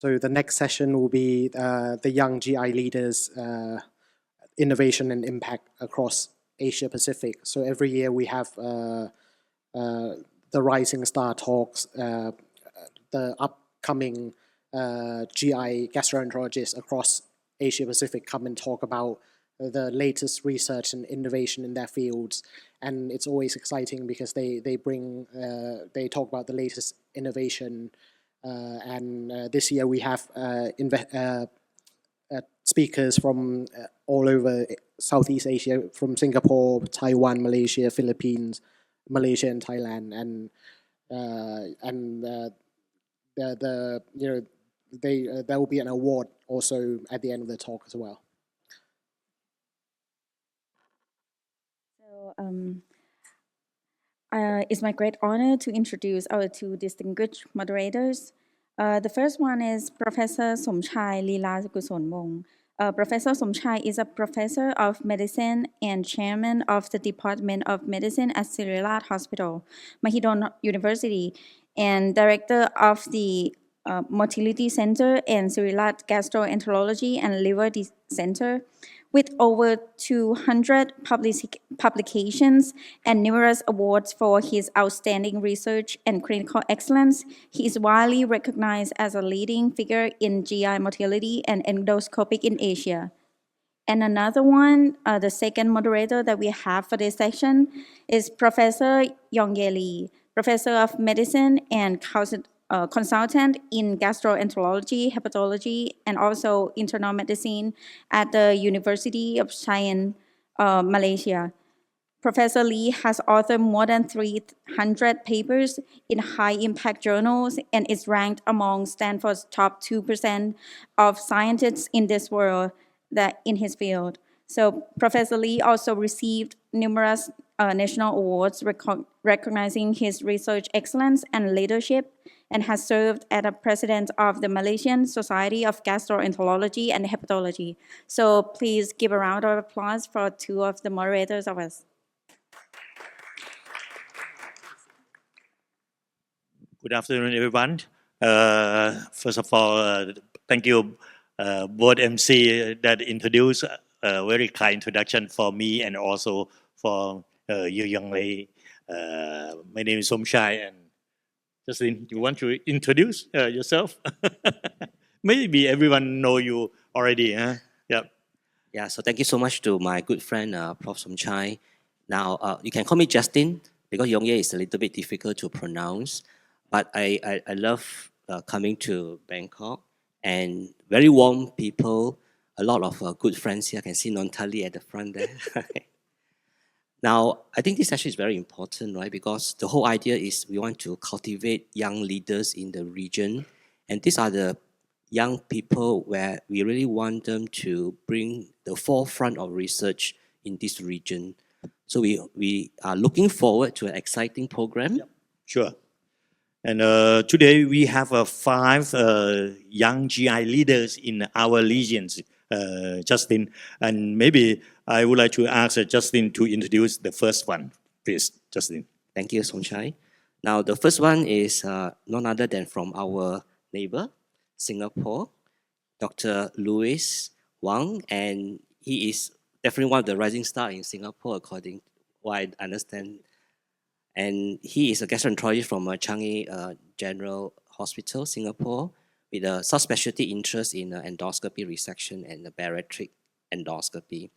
So the next session will be the Young GI Leaders Innovation and Impact across Asia Pacific. So every year we have the Rising Star Talks, the upcoming GI gastroenterologists across Asia Pacific come and talk about the latest research and innovation in their fields. And it's always exciting because they talk about the latest innovation. And this year we have speakers from all over Southeast Asia, from Singapore, Taiwan, Malaysia, Philippines, Malaysia, and Thailand. There will be an award also at the end of the talk as well. So it's my great honor to introduce our two distinguished moderators. The first one is Professor Somchai Leelakusolvong. Professor Somchai is a professor of medicine and chairman of the Department of Medicine at Sirilat Hospital, Mahidol University, and director of the Motility Center and Sirilat Gastroenterology and Liver Center. With over 200 publications and numerous awards for his outstanding research and clinical excellence, he is widely recognized as a leading figure in GI motility and endoscopic in Asia. And another one, the second moderator that we have for this section is Professor Yeong, Professor of Medicine and consultant in gastroenterology, hepatology, and also internal medicine at the University of Chiang, Malaysia. Professor Lee has authored more than 300 papers in high-impact journals and is ranked among Stanford's top 2% of scientists in this world in his field. So Professor Lee also received numerous national awards recognizing his research excellence and leadership, and has served as a president of the Malaysian Society of Gastroenterology and Hepatology. So please give a round of applause for two of the moderators of us. Good afternoon, everyone. First of all, thank you, both MC that introduced a very kind introduction for me and also for Yeong. My name is Somchai, and Justin, you want to introduce yourself? Maybe everyone know you already, huh? Yeah. Yeah, so thank you so much to my good friend, Prof. Somchai. Now, you can call me Justin, because Yeong is a little bit difficult to pronounce. But I love coming to Bangkok, and very warm people, a lot of good friends here. I can see Nontali at the front there. Now, I think this session is very important, right? Because the whole idea is we want to cultivate young leaders in the region. And these are the young people where we really want them to bring the forefront of research in this region. So we are looking forward to an exciting program. Yep. Sure. And today we have 5 young GI leaders in our regions, Justin. And maybe I would like to ask Justin to introduce the first one. Please, Justin. Thank you, Somchai. Now, the first one is none other than from our neighbor, Singapore, Dr. Louis Wang. And he is definitely one of the rising stars in Singapore, according to what I understand. And he is a gastroenterologist from Changi General Hospital, Singapore, with a subspecialty interest in endoscopy resection and bariatric endoscopy.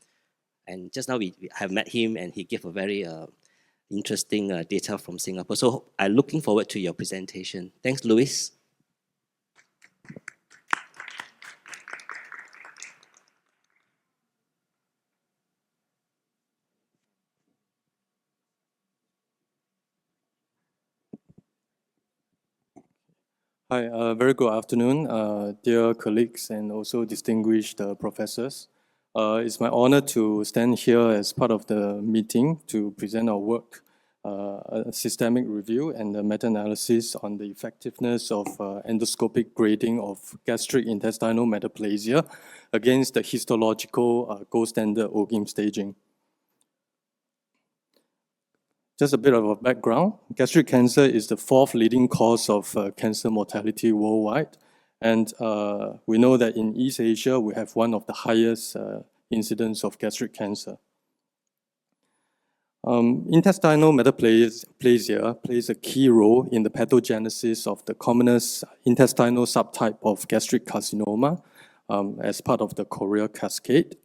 And just now we have met him, and he gave a very interesting data from Singapore. So I'm looking forward to your presentation. Thanks, Louis. Hi, very good afternoon, dear colleagues and also distinguished professors. It's my honor to stand here as part of the meeting to present our work, a systemic review and a meta-analysis on the effectiveness of endoscopic grading of gastric intestinal metaplasia against the histological gold standard OLGIM staging. Just a bit of a background. Gastric cancer is the 4th leading cause of cancer mortality worldwide, And we know that in East Asia, we have one of the highest incidence of gastric cancer. Intestinal metaplasia plays a key role in the pathogenesis of the commonest intestinal subtype of gastric carcinoma as part of the chorea cascade.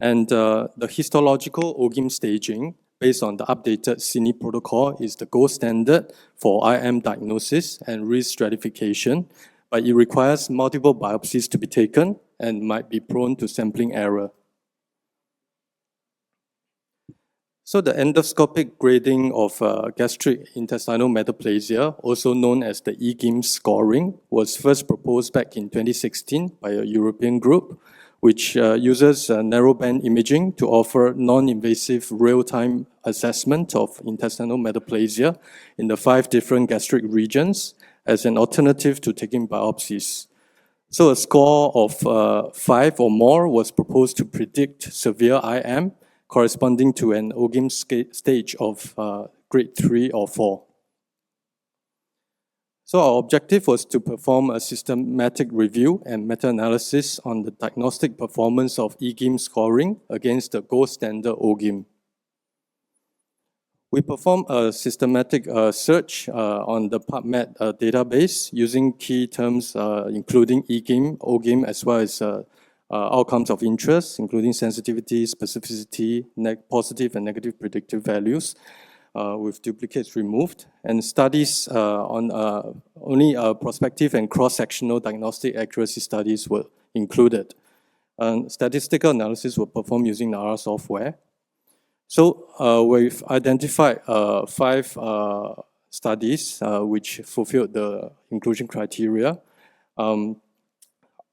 And the histological OLGIM staging, based on the updated CINI protocol, is the gold standard for IM diagnosis and risk stratification, but it requires multiple biopsies to be taken and might be prone to sampling error. So the endoscopic grading of gastric intestinal metaplasia, also known as the EGGIM scoring, was first proposed back in 2016 by a European group, which uses narrowband imaging to offer non-invasive real-time assessment of intestinal metaplasia in the 5 different gastric regions as an alternative to taking biopsies. So a score of 5 or more was proposed to predict severe IM, corresponding to an OLGIM stage of grade 3 or 4. So our objective was to perform a systematic review and meta-analysis on the diagnostic performance of EGGIM scoring against the gold standard OLGIM. We performed a systematic search on the PubMed database using key terms including EGGIM, OLGIM, as well as outcomes of interest, including sensitivity, specificity, positive and negative predictive values, with duplicates removed, and studies on only prospective and cross-sectional diagnostic accuracy studies were included. Statistical analysis were performed using NARA software. So we've identified 5 studies which fulfilled the inclusion criteria,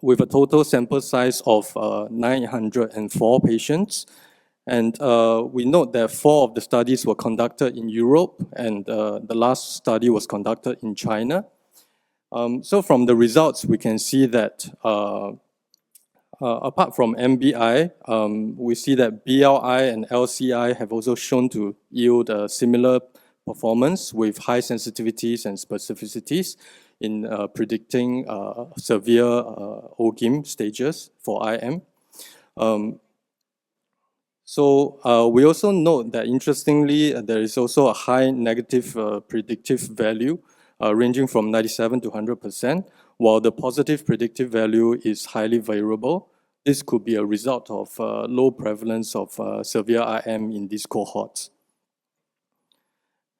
with a total sample size of 904 patients. And we note that 4 of the studies were conducted in Europe, and the last study was conducted in China. So from the results, we can see that apart from MBI, we see that BLI and LCI have also shown to yield a similar performance with high sensitivities and specificities in predicting severe OLGIM stages for IM. So we also note that, interestingly, there is also a high negative predictive value ranging from 97 to 100%, while the positive predictive value is highly variable. This could be a result of low prevalence of severe IM in these cohorts.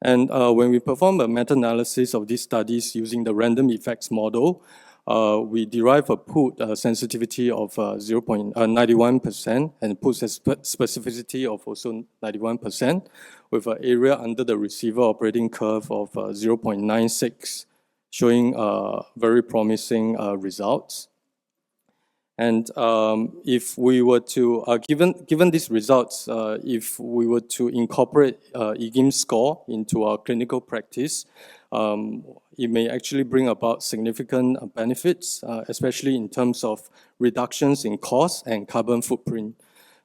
And when we perform a meta-analysis of these studies using the random effects model, we derive a pooled sensitivity of 91% and pooled specificity of also 91%, with an area under the receiver operating curve of 0.96, showing very promising results. And if we were to, given these results, if we were to incorporate EGGIM score into our clinical practice, it may actually bring about significant benefits, especially in terms of reductions in cost and carbon footprint.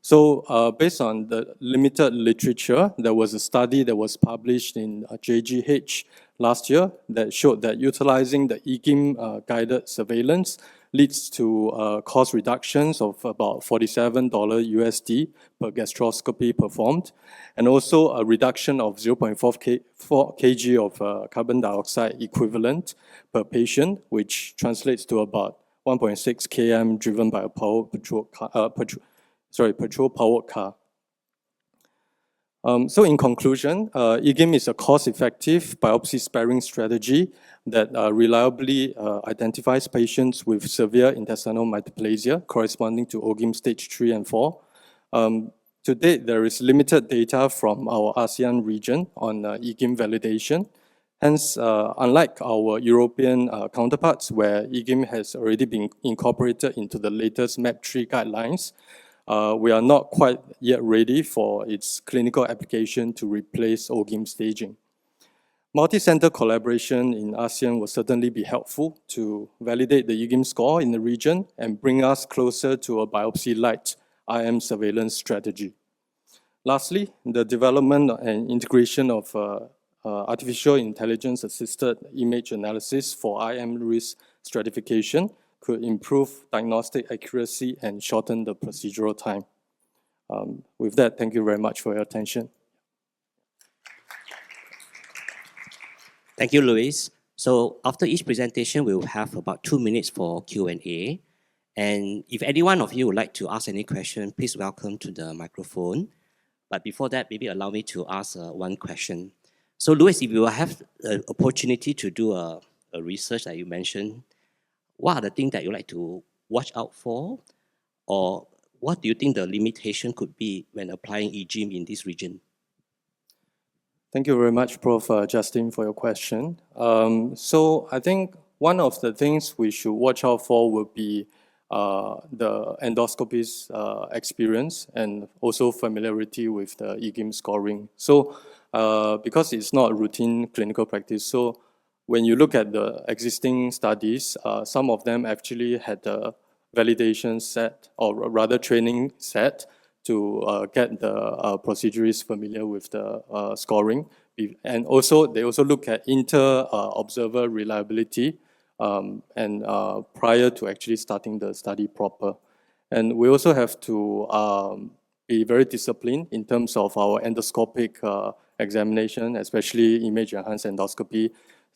So based on the limited literature, there was a study that was published in JGH last year that showed that utilizing the EGGIM guided surveillance leads to cost reductions of about $47 USD per gastroscopy performed, and also a reduction of 0.4 kg of carbon dioxide equivalent per patient, which translates to about 1.6 km driven by a petrol-powered car. So in conclusion, EGGIM is a cost-effective biopsy-sparing strategy that reliably identifies patients with severe intestinal metaplasia corresponding to OLGIM stage 3 and 4. To date, there is limited data from our ASEAN region on EGGIM validation. Hence, unlike our European counterparts, where EGGIM has already been incorporated into the latest MAP3 guidelines, we are not quite yet ready for its clinical application to replace OLGIM staging. Multi-center collaboration in ASEAN will certainly be helpful to validate the EGGIM score in the region and bring us closer to a biopsy-light IM surveillance strategy. Lastly, the development and integration of artificial intelligence-assisted image analysis for IM risk stratification could improve diagnostic accuracy and shorten the procedural time. With that, thank you very much for your attention. Thank you, Luis. So after each presentation, we will have about 2 minutes for Q&A. And if any one of you would like to ask any question, please welcome to the microphone. But before that, maybe allow me to ask one question. So Luis, if you have the opportunity to do a research that you mentioned, what are the things that you like to watch out for? Or what do you think the limitation could be when applying EGGIM in this region? Thank you very much, Prof. Justin, for your question. So I think one of the things we should watch out for would be the endoscopy's experience and also familiarity with the EGGIM scoring. So because it's not routine clinical practice, so when you look at the existing studies, some of them actually had a validation set, or rather training set, to get the procedurists familiar with the scoring. And also, they also look at inter-observer reliability and prior to actually starting the study proper. And we also have to be very disciplined in terms of our endoscopic examination, especially image-enhanced endoscopy,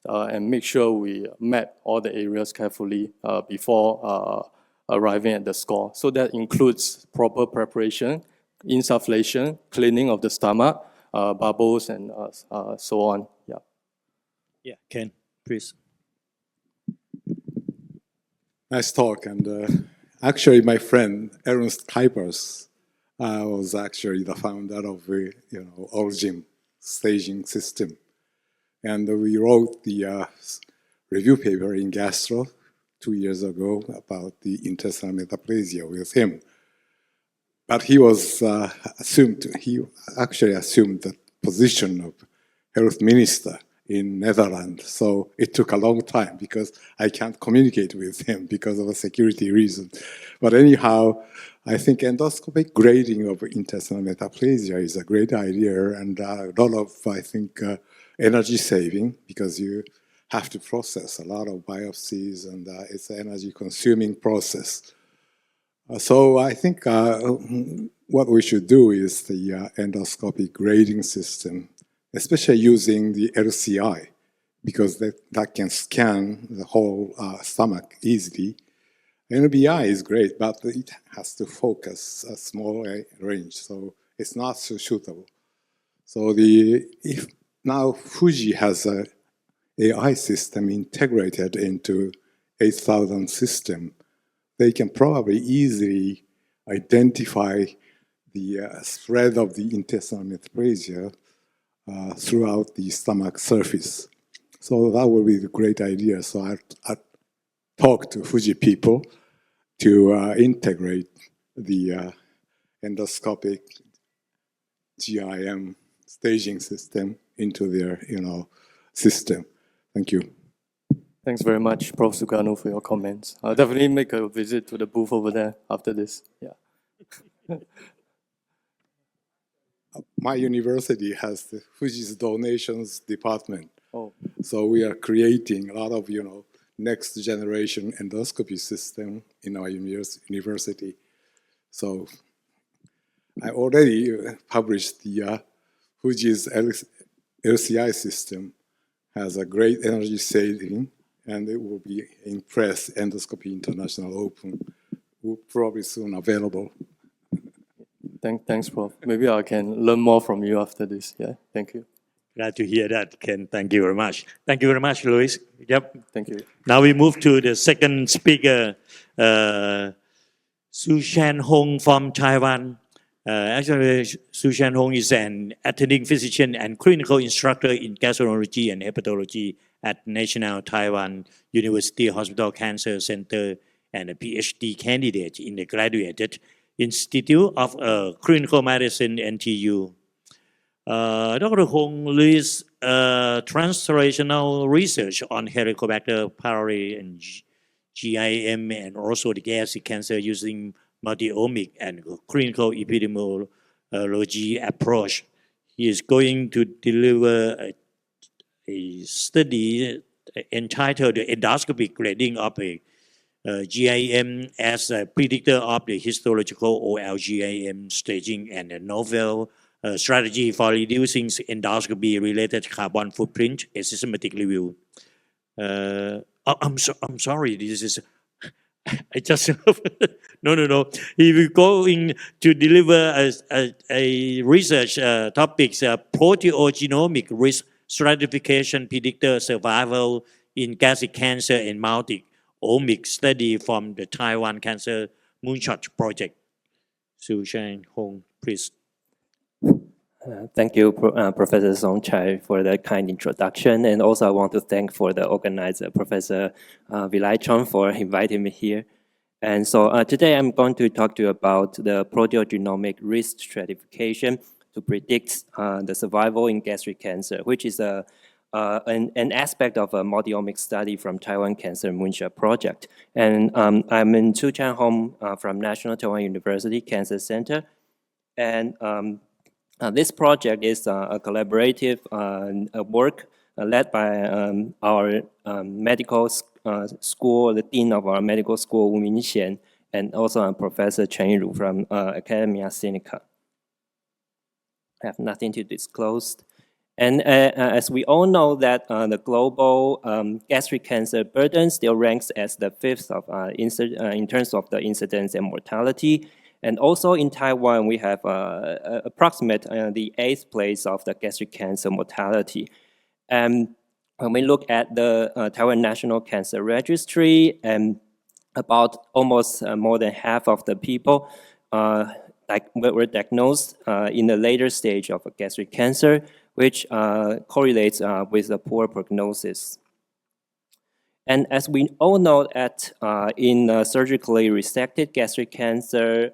and make sure we map all the areas carefully before arriving at the score. So that includes proper preparation, insufflation, cleaning of the stomach, bubbles, and so on. Yeah. Yeah, Ken, please. Nice talk. And actually, my friend Ernst Kuipers was actually the founder of OLGIM staging system, and we wrote the review paper in Gastro 2 years ago about the intestinal metaplasia with him. But he was he actually assumed the position of health minister in Netherlands. So it took a long time because I can't communicate with him because of a security reason. But anyhow, I think endoscopic grading of intestinal metaplasia is a great idea, and a lot of, I think, energy saving, because you have to process a lot of biopsies, and it's an energy consuming process. So I think what we should do is the endoscopic grading system, especially using the LCI, because that can scan the whole stomach easily. NBI is great, but it has to focus a small range, so it's not so suitable. So if now Fuji has a AI system integrated into 8,000 system, they can probably easily identify the spread of the intestinal metaplasia throughout the stomach surface. So that would be the great idea. So I talked to Fuji people to integrate the endoscopic GIM staging system into their system. Thank you. Thanks very much, Prof. Suganu, for your comments. I'll definitely make a visit to the booth over there after this. Yeah. My university has the Fuji's donations department. Oh. So we are creating a lot of, next generation endoscopy system in our university. So I already published the Fuji's LCI system has a great energy saving, and it will be in press, Endoscopy International Open, will probably soon available. Thanks, Prof. Maybe I can learn more from you after this. Yeah, thank you. Glad to hear that, Ken. Thank you very much. Thank you very much, Luis. Yep. Thank you. Now we move to the second speaker, Tzu-Chan Hong from Taiwan. Actually, Tzu-Chan Hong is an attending physician and clinical instructor in gastroenterology and hepatology at National Taiwan University Hospital Cancer Center and a PhD candidate in the Graduate Institute of Clinical Medicine, NTU. Dr. Hong leads translational research on Helicobacter pylori and GIM, and also the gastric cancer using multi-omic and clinical epidemiology approach. He is going to deliver a study entitled the Endoscopic Grading of a GIM as a predictor of the histological OLGIM staging and a novel strategy for reducing endoscopy-related carbon footprint, a systematic review. I'm sorry, this is, I just, no. He will going to deliver a research topics, proteogenomic risk stratification predictor survival in gastric cancer and multi-omic study from the Taiwan Cancer Moonshot project. Tzu-Chan, Hong, please. Thank you, Professor Somchai, for the kind introduction. And also I want to thank for the organizer, Professor Leelakusolvong, for inviting me here. And so today I'm going to talk to you about the proteogenomic risk stratification to predict the survival in gastric cancer, which is an aspect of a multi-omic study from Taiwan Cancer Moonshot project. And I'm in Tzu-Chan home from National Taiwan University Cancer Center. And this project is a collaborative work led by our medical school, the dean of our medical school, Wu Mingxian, and also Professor Chen Yiru from Academia Sinica. I have nothing to disclose. And as we all know that the global gastric cancer burden still ranks as the 5th of in terms of the incidence and mortality. And also in Taiwan, we have approximate the 8th place of the gastric cancer mortality. And when we look at the Taiwan National Cancer Registry, about almost more than half of the people were diagnosed in the later stage of gastric cancer, which correlates with a poor prognosis. And as we all know that in surgically resected gastric cancer,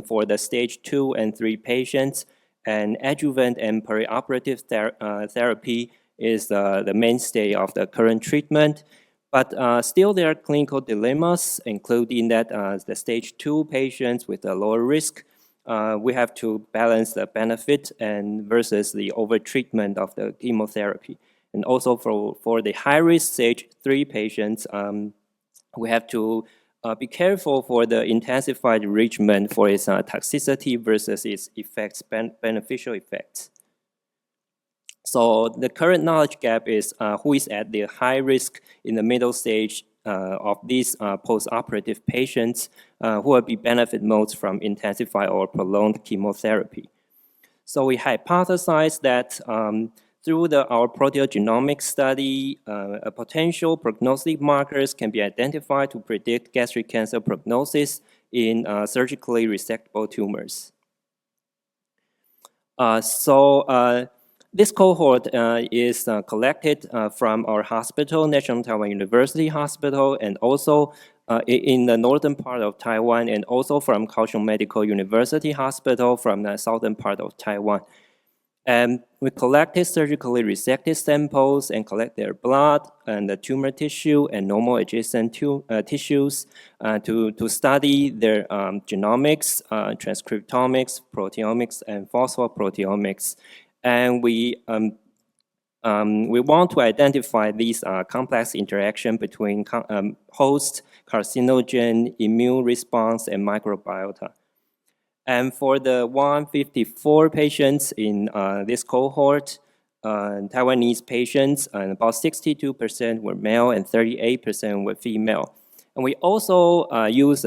for the stage 2 and 3 patients, and adjuvant and perioperative therapy is the mainstay of the current treatment. But still there are clinical dilemmas, including that the stage 2 patients with a lower risk, we have to balance the benefit and versus the overtreatment of the chemotherapy. And also for the high-risk stage 3 patients, we have to be careful for the intensified enrichment for its toxicity versus its effects, beneficial effects. So the current knowledge gap is who is at the high risk in the middle stage of these post-operative patients who will be benefit most from intensified or prolonged chemotherapy. So we hypothesize that through our proteogenomic study, potential prognostic markers can be identified to predict gastric cancer prognosis in surgically resectable tumors. This cohort is collected from our hospital, National Taiwan University Hospital, and also in the northern part of Taiwan, and also from Kaohsiung Medical University Hospital from the southern part of Taiwan. And we collected surgically resected samples and collect their blood and the tumor tissue and normal adjacent tissues to study their genomics, transcriptomics, proteomics, and phosphoproteomics. And we want to identify these complex interaction between host, carcinogen, immune response, and microbiota. And for the 154 patients in this cohort, Taiwanese patients, and about 62% were male and 38% were female. And we also use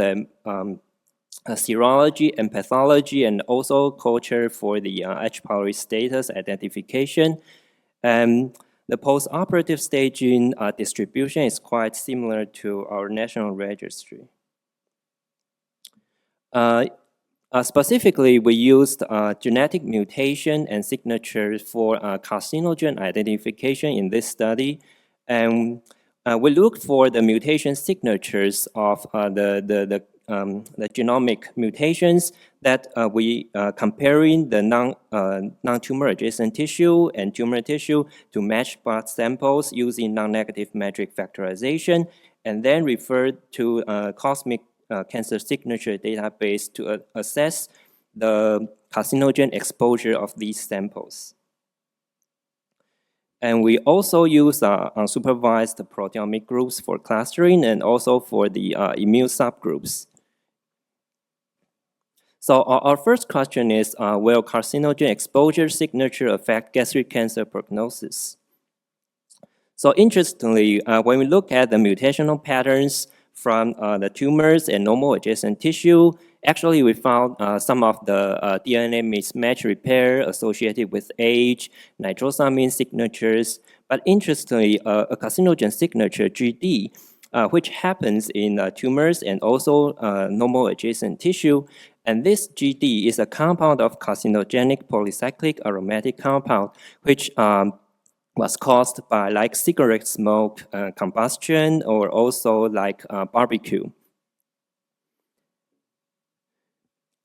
serology and pathology and also culture for the H. pylori status identification. And the post-operative staging distribution is quite similar to our national registry. Specifically, we used genetic mutation and signatures for carcinogen identification in this study. And we looked for the mutation signatures of the genomic mutations that we comparing the non-tumor adjacent tissue and tumor tissue to match blood samples using non-negative metric factorization, and then referred to cosmic cancer signature database to assess the carcinogen exposure of these samples. And we also use unsupervised proteomic groups for clustering and also for the immune subgroups. So our first question is, will carcinogen exposure signature affect gastric cancer prognosis? So interestingly, when we look at the mutational patterns from the tumors and normal adjacent tissue, actually we found some of the DNA mismatch repair associated with age, nitrosamine signatures, but interestingly, a carcinogen signature, GD, which happens in tumors and also normal adjacent tissue. And this GD is a compound of carcinogenic polycyclic aromatic compound, which was caused by like cigarette smoke, combustion, or also like barbecue.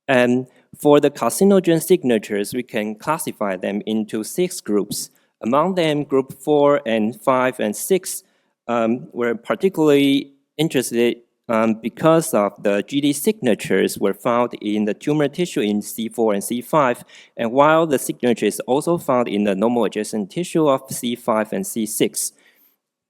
And for the carcinogen signatures, we can classify them into 6 groups. Among them, group 4 and 5 and 6 were particularly interested because of the GD signatures were found in the tumor tissue in C4 and C5, and while the signature is also found in the normal adjacent tissue of C5 and C6.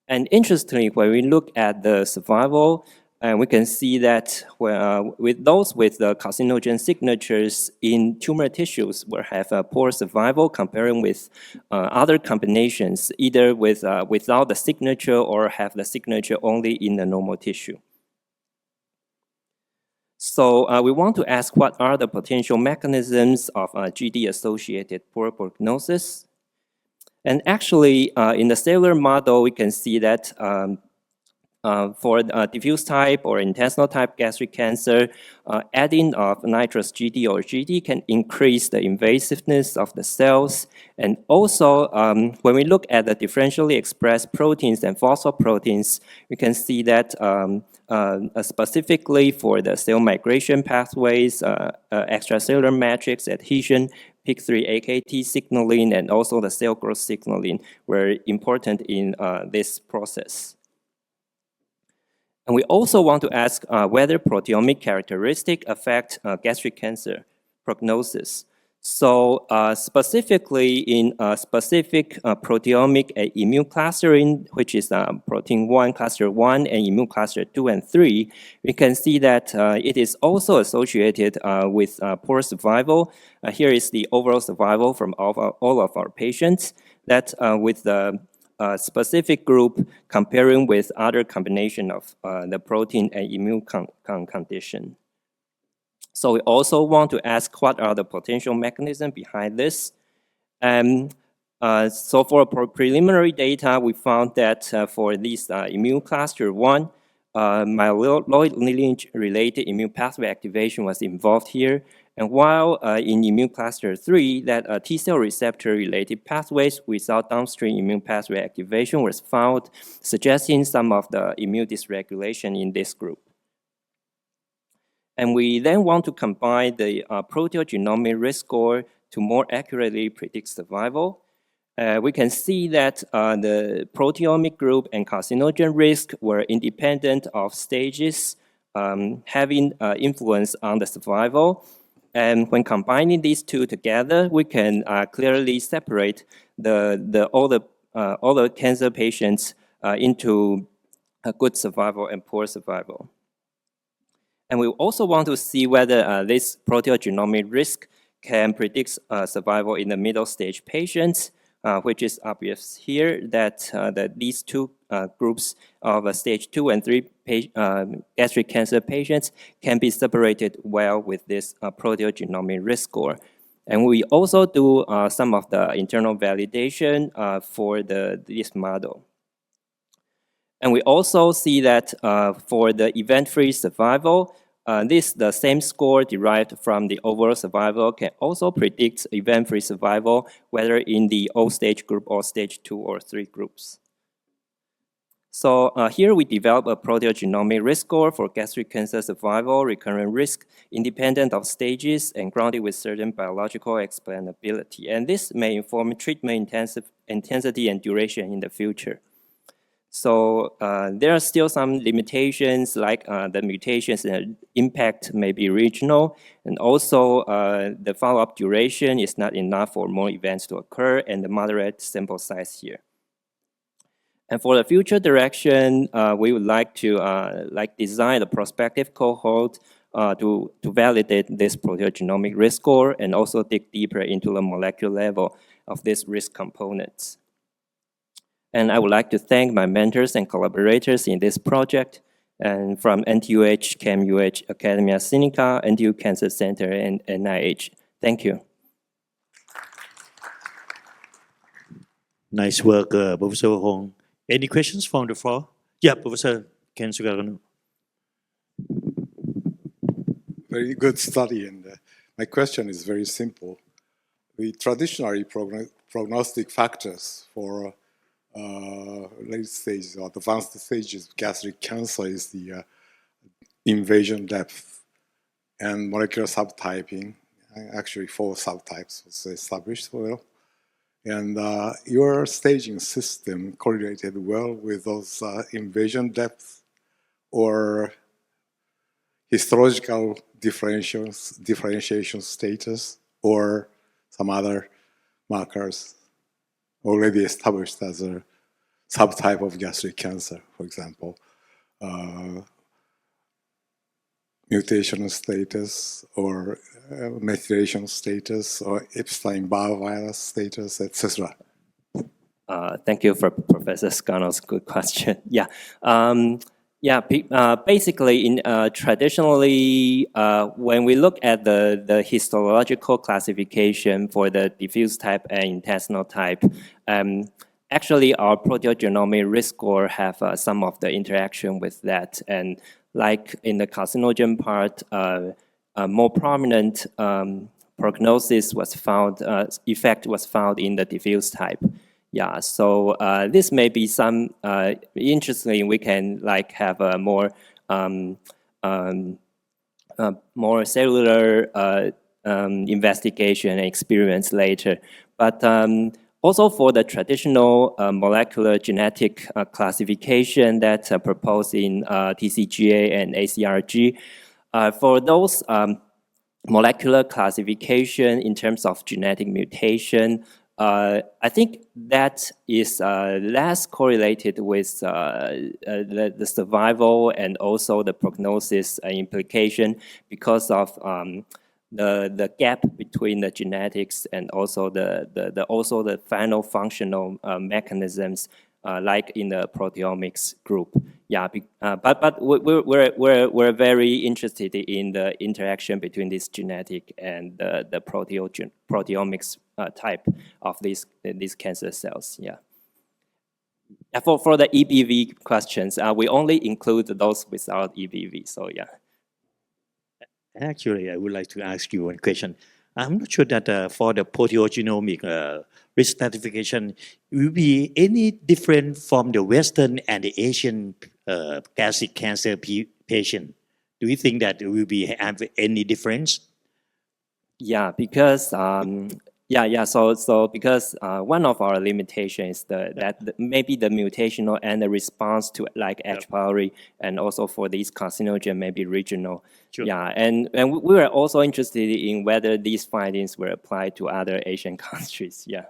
And interestingly, when we look at the survival, we can see that with those with the carcinogen signatures in tumor tissues will have a poor survival comparing with other combinations, either without the signature or have the signature only in the normal tissue. So we want to ask what are the potential mechanisms of GD-associated poor prognosis. And actually, in the cellular model, we can see that for diffuse type or intestinal type gastric cancer, adding of nitrous GD or GD can increase the invasiveness of the cells. And also, when we look at the differentially expressed proteins and phosphoproteins, we can see that specifically for the cell migration pathways, extracellular matrix adhesion, PIK3-AKT signaling, and also the cell growth signaling were important in this process. And we also want to ask whether proteomic characteristics affect gastric cancer prognosis. So specifically in specific proteomic immune clustering, which is protein 1 cluster 1 and immune cluster 2 and 3, we can see that it is also associated with poor survival. Here is the overall survival from all of our patients, that with the specific group comparing with other combination of the protein and immune condition. So we also want to ask what are the potential mechanisms behind this. So for preliminary data, we found that for this immune cluster 1, myeloid lineage-related immune pathway activation was involved here. And while in immune cluster 3, that T-cell receptor-related pathways without downstream immune pathway activation was found, suggesting some of the immune dysregulation in this group. And we then want to combine the proteogenomic risk score to more accurately predict survival. We can see that the proteomic group and carcinogen risk were independent of stages, having influence on the survival. And when combining these two together, we can clearly separate all the cancer patients into a good survival and poor survival. And we also want to see whether this proteogenomic risk can predict survival in the middle stage patients, which is obvious here that these two groups of stage 2 and 3 gastric cancer patients can be separated well with this proteogenomic risk score. And we also do some of the internal validation for this model. And we also see that for the event-free survival, the same score derived from the overall survival can also predict event-free survival, whether in the old stage group or stage 2 or 3 groups. So here we develop a proteogenomic risk score for gastric cancer survival, recurrent risk, independent of stages and grounded with certain biological explainability. And this may inform treatment intensity and duration in the future. So there are still some limitations, like the mutations and impact may be regional, and also the follow-up duration is not enough for more events to occur, and the moderate sample size here. And for the future direction, we would like to design a prospective cohort to validate this proteogenomic risk score and also dig deeper into the molecular level of these risk components. And I would like to thank my mentors and collaborators in this project, and from NTUH, CAMUH, Academia Sinica, NTU Cancer Center, and NIH. Thank you. Nice work, Professor Hong. Any questions from the floor? Yeah, Professor Ken Sugarano. Very good study, and my question is very simple. The traditionally prognostic factors for late stages or advanced stages of gastric cancer is the invasion depth and molecular subtyping. Actually, 4 subtypes was established well. And your staging system correlated well with those invasion depths or histological differentiation status or some other markers already established as a subtype of gastric cancer, for example, mutational status or methylation status or Epstein-Barr virus status, etc. Thank you for Professor Scano's good question. Yeah. Basically, traditionally, when we look at the histological classification for the diffuse type and intestinal type, actually our proteogenomic risk score have some of the interaction with that. And like in the carcinogen part, a more prominent prognosis was found, effect was found in the diffuse type. Yeah, so this may be some interesting. We can like have a more more cellular investigation and experience later. But also for the traditional molecular genetic classification that's proposed in TCGA and ACRG, for those molecular classification in terms of genetic mutation, I think that is less correlated with the survival and also the prognosis implication because of the gap between the genetics and also the final functional mechanisms, like in the proteomics group. Yeah, but we're very interested in the interaction between this genetic and the proteomics type of these cancer cells. Yeah. For the EBV questions, we only include those without EBV. So yeah. Actually, I would like to ask you one question. I'm not sure that for the proteogenomic risk stratification, will be any different from the Western and the Asian gastric cancer patient. Do you think that it will be have any difference? Yeah, because So because one of our limitations is that maybe the mutational and the response to like H. pylori and also for these carcinogen may be regional. Sure. Yeah, and we were also interested in whether these findings were applied to other Asian countries. Yeah.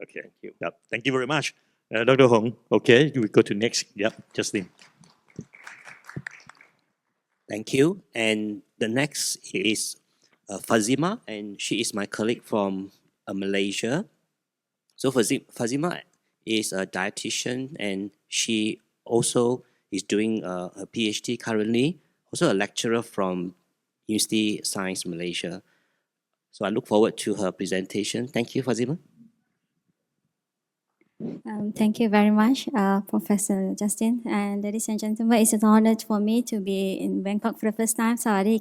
Okay. Thank you. Yep. Thank you very much, Dr. Hong. Okay, we go to next. Yep, Justin. Thank you. And the next is Fazima, and she is my colleague from Malaysia. So Fazima is a dietitian, and she also is doing a PhD currently, also a lecturer from University Science Malaysia. So I look forward to her presentation. Thank you, Fazima. Thank you very much, Professor Justin. And ladies and gentlemen, it's an honor for me to be in Bangkok for the first time. Sawadee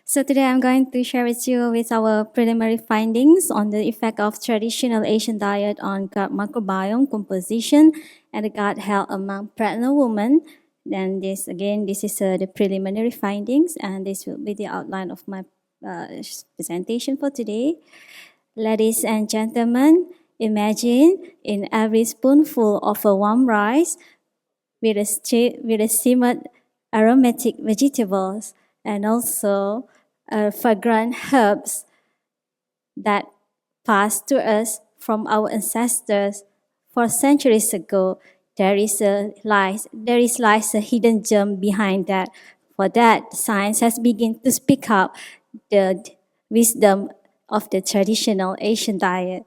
So today I'm going to share with you with our preliminary findings on the effect of traditional Asian diet on gut microbiome composition and the gut health among pregnant women. Then this is the preliminary findings, and this will be the outline of my presentation for today. Ladies and gentlemen, imagine in every spoonful of a warm rice with a simmered aromatic vegetables and also fragrant herbs that passed to us from our ancestors for centuries ago, there lies a hidden gem behind that. For that, science has begun to speak up the wisdom of the traditional Asian diet.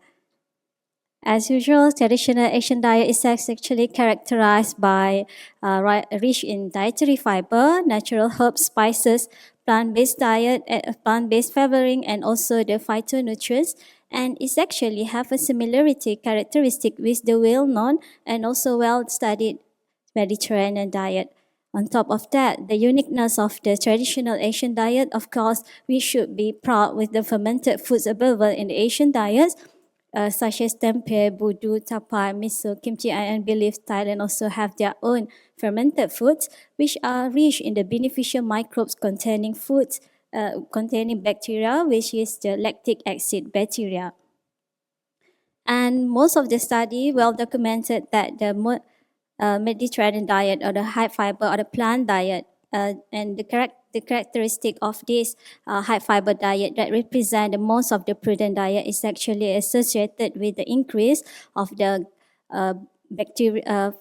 As usual, traditional Asian diet is actually characterized by rich in dietary fiber, natural herbs, spices, plant-based diet, plant-based flavoring, and also the phytonutrients. And it actually have a similarity characteristic with the well-known and also well-studied Mediterranean diet. On top of that, the uniqueness of the traditional Asian diet, of course, we should be proud with the fermented foods available in the Asian diets, such as tempeh, budu, tapai, miso, kimchi. I believe Thailand also have their own fermented foods, which are rich in the beneficial microbes containing foods, containing bacteria, which is the lactic acid bacteria. And most of the study well documented that the Mediterranean diet or the high fiber or the plant diet and the characteristic of this high fiber diet that represent the most of the prudent diet is actually associated with the increase of the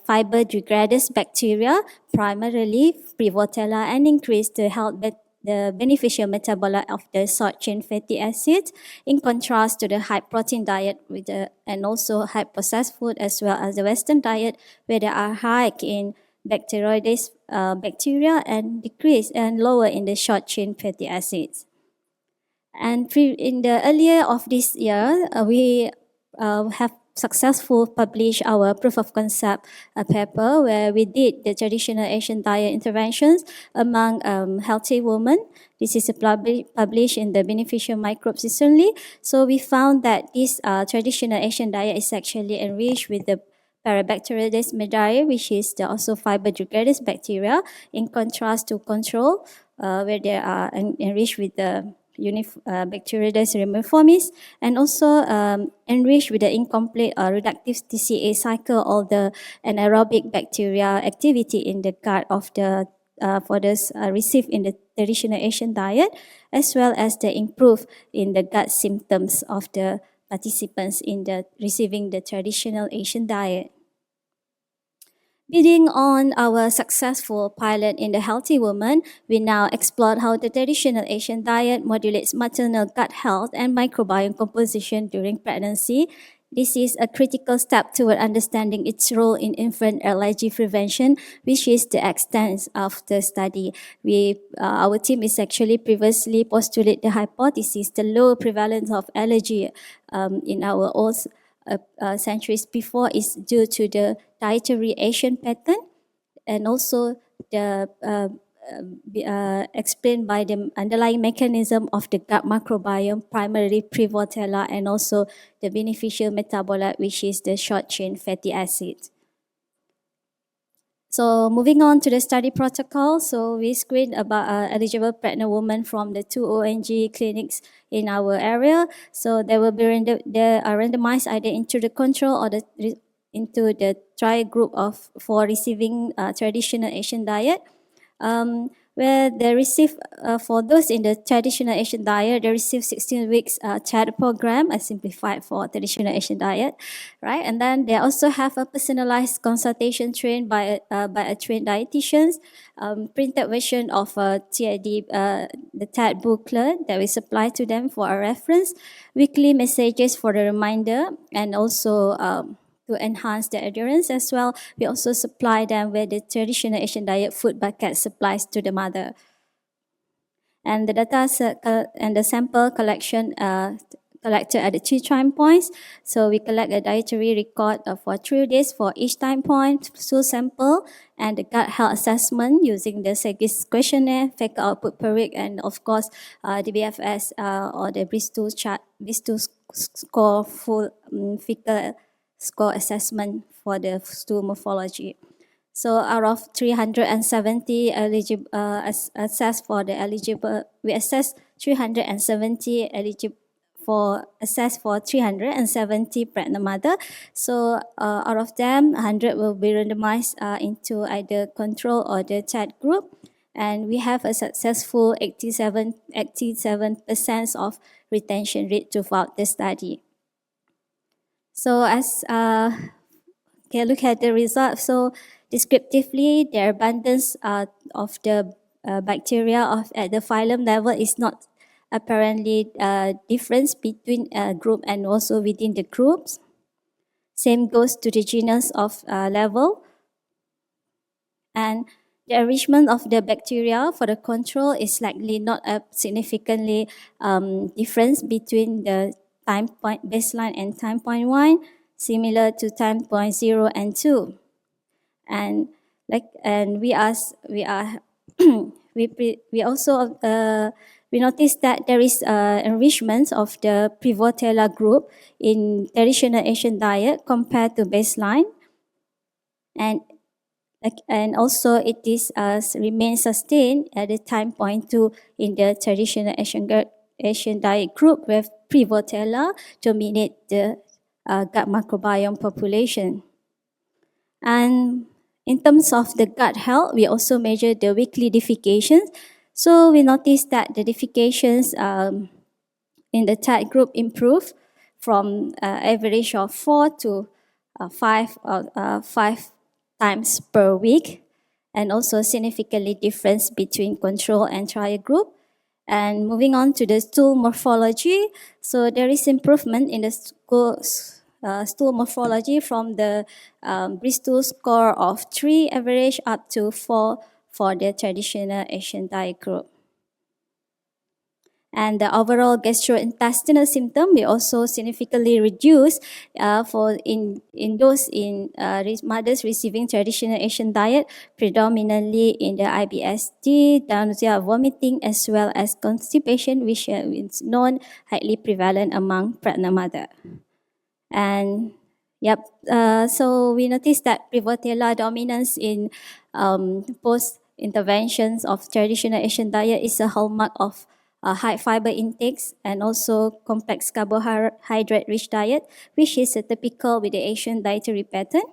fiber degradase bacteria, primarily Prevotella, and increase the the beneficial metabolite of the short chain fatty acids, in contrast to the high protein diet with and also high processed food, as well as the Western diet, where they are high in bacteroides bacteria and decrease and lower in the short chain fatty acids. And in the earlier of this year, we have successfully published our proof of concept paper where we did the traditional Asian diet interventions among healthy women. This is published in the Beneficial Microbes recently. So we found that this traditional Asian diet is actually enriched with the Parabacteroides medae, which is the also fiber degradase bacteria, in contrast to control, where they are enriched with the Bacteroides remiformis, and also enriched with the incomplete reductive TCA cycle or the anaerobic bacteria activity in the gut of the for those received in the traditional Asian diet, as well as the improve in the gut symptoms of the participants in the receiving the traditional Asian diet. Building on our successful pilot in the healthy woman, we now explore how the traditional Asian diet modulates maternal gut health and microbiome composition during pregnancy. This is a critical step toward understanding its role in infant allergy prevention, which is the extent of the study. Our team is actually previously postulated the hypothesis, the low prevalence of allergy in our old centuries before is due to the dietary Asian pattern, and also the explained by the underlying mechanism of the gut microbiome, primarily Prevotella, and also the beneficial metabolite, which is the short chain fatty acids. So moving on to the study protocol, so we screened about eligible pregnant women from the 2 ONG clinics in our area. So they will be randomized either into the control or into the trial group for receiving traditional Asian diet. Where they receive, for those in the traditional Asian diet, they receive 16 weeks CHAD program, as simplified for traditional Asian diet, right? And then they also have a personalized consultation trained by a trained dietitian, printed version of TID, the TAD booklet that we supply to them for a reference, weekly messages for the reminder, and also to enhance their adherence as well. We also supply them with the traditional Asian diet food bucket supplies to the mother. And the data and the sample collection collected at the 2 time points. So we collect a dietary record for 3 days for each time point, stool sample, and the gut health assessment using the Segis questionnaire, fecal output per week, and of course the BFS or the Bristol score full fecal score assessment for the stool morphology. So out of 370 eligible assessed for the eligible, we assessed 370 eligible for assessed for 370 pregnant mother. So out of them, 100 will be randomized into either control or the CHAD group, and we have a successful 87% of retention rate throughout the study. So as Okay, look at the results. So descriptively, the abundance of the bacteria at the phylum level is not apparently difference between a group and also within the groups. Same goes to the genus of level. And the enrichment of the bacteria for the control is likely not a significantly difference between the time point baseline and time point 1, similar to time point 0 and 2. And we noticed that there is enrichment of the Prevotella group in traditional Asian diet compared to baseline, and also it is remains sustained at the time point 2 in the traditional Asian diet group, where Prevotella dominate the gut microbiome population. And in terms of the gut health, we also measure the weekly defecations. So we noticed that the defecations in the TAT group improve from average of 4 to 5 times per week, and also significantly difference between control and trial group. And moving on to the stool morphology, so there is improvement in the stool morphology from the Bristol score of 3 average up to 4 for the traditional Asian diet group. And the overall gastrointestinal symptom we also significantly reduce in mothers receiving traditional Asian diet, predominantly in the IBSD, nausea, vomiting, as well as constipation, which is known highly prevalent among pregnant mother. And so we noticed that Prevotella dominance in post interventions of traditional Asian diet is a hallmark of high fiber intakes and also complex carbohydrate-rich diet, which is typical with the Asian dietary pattern.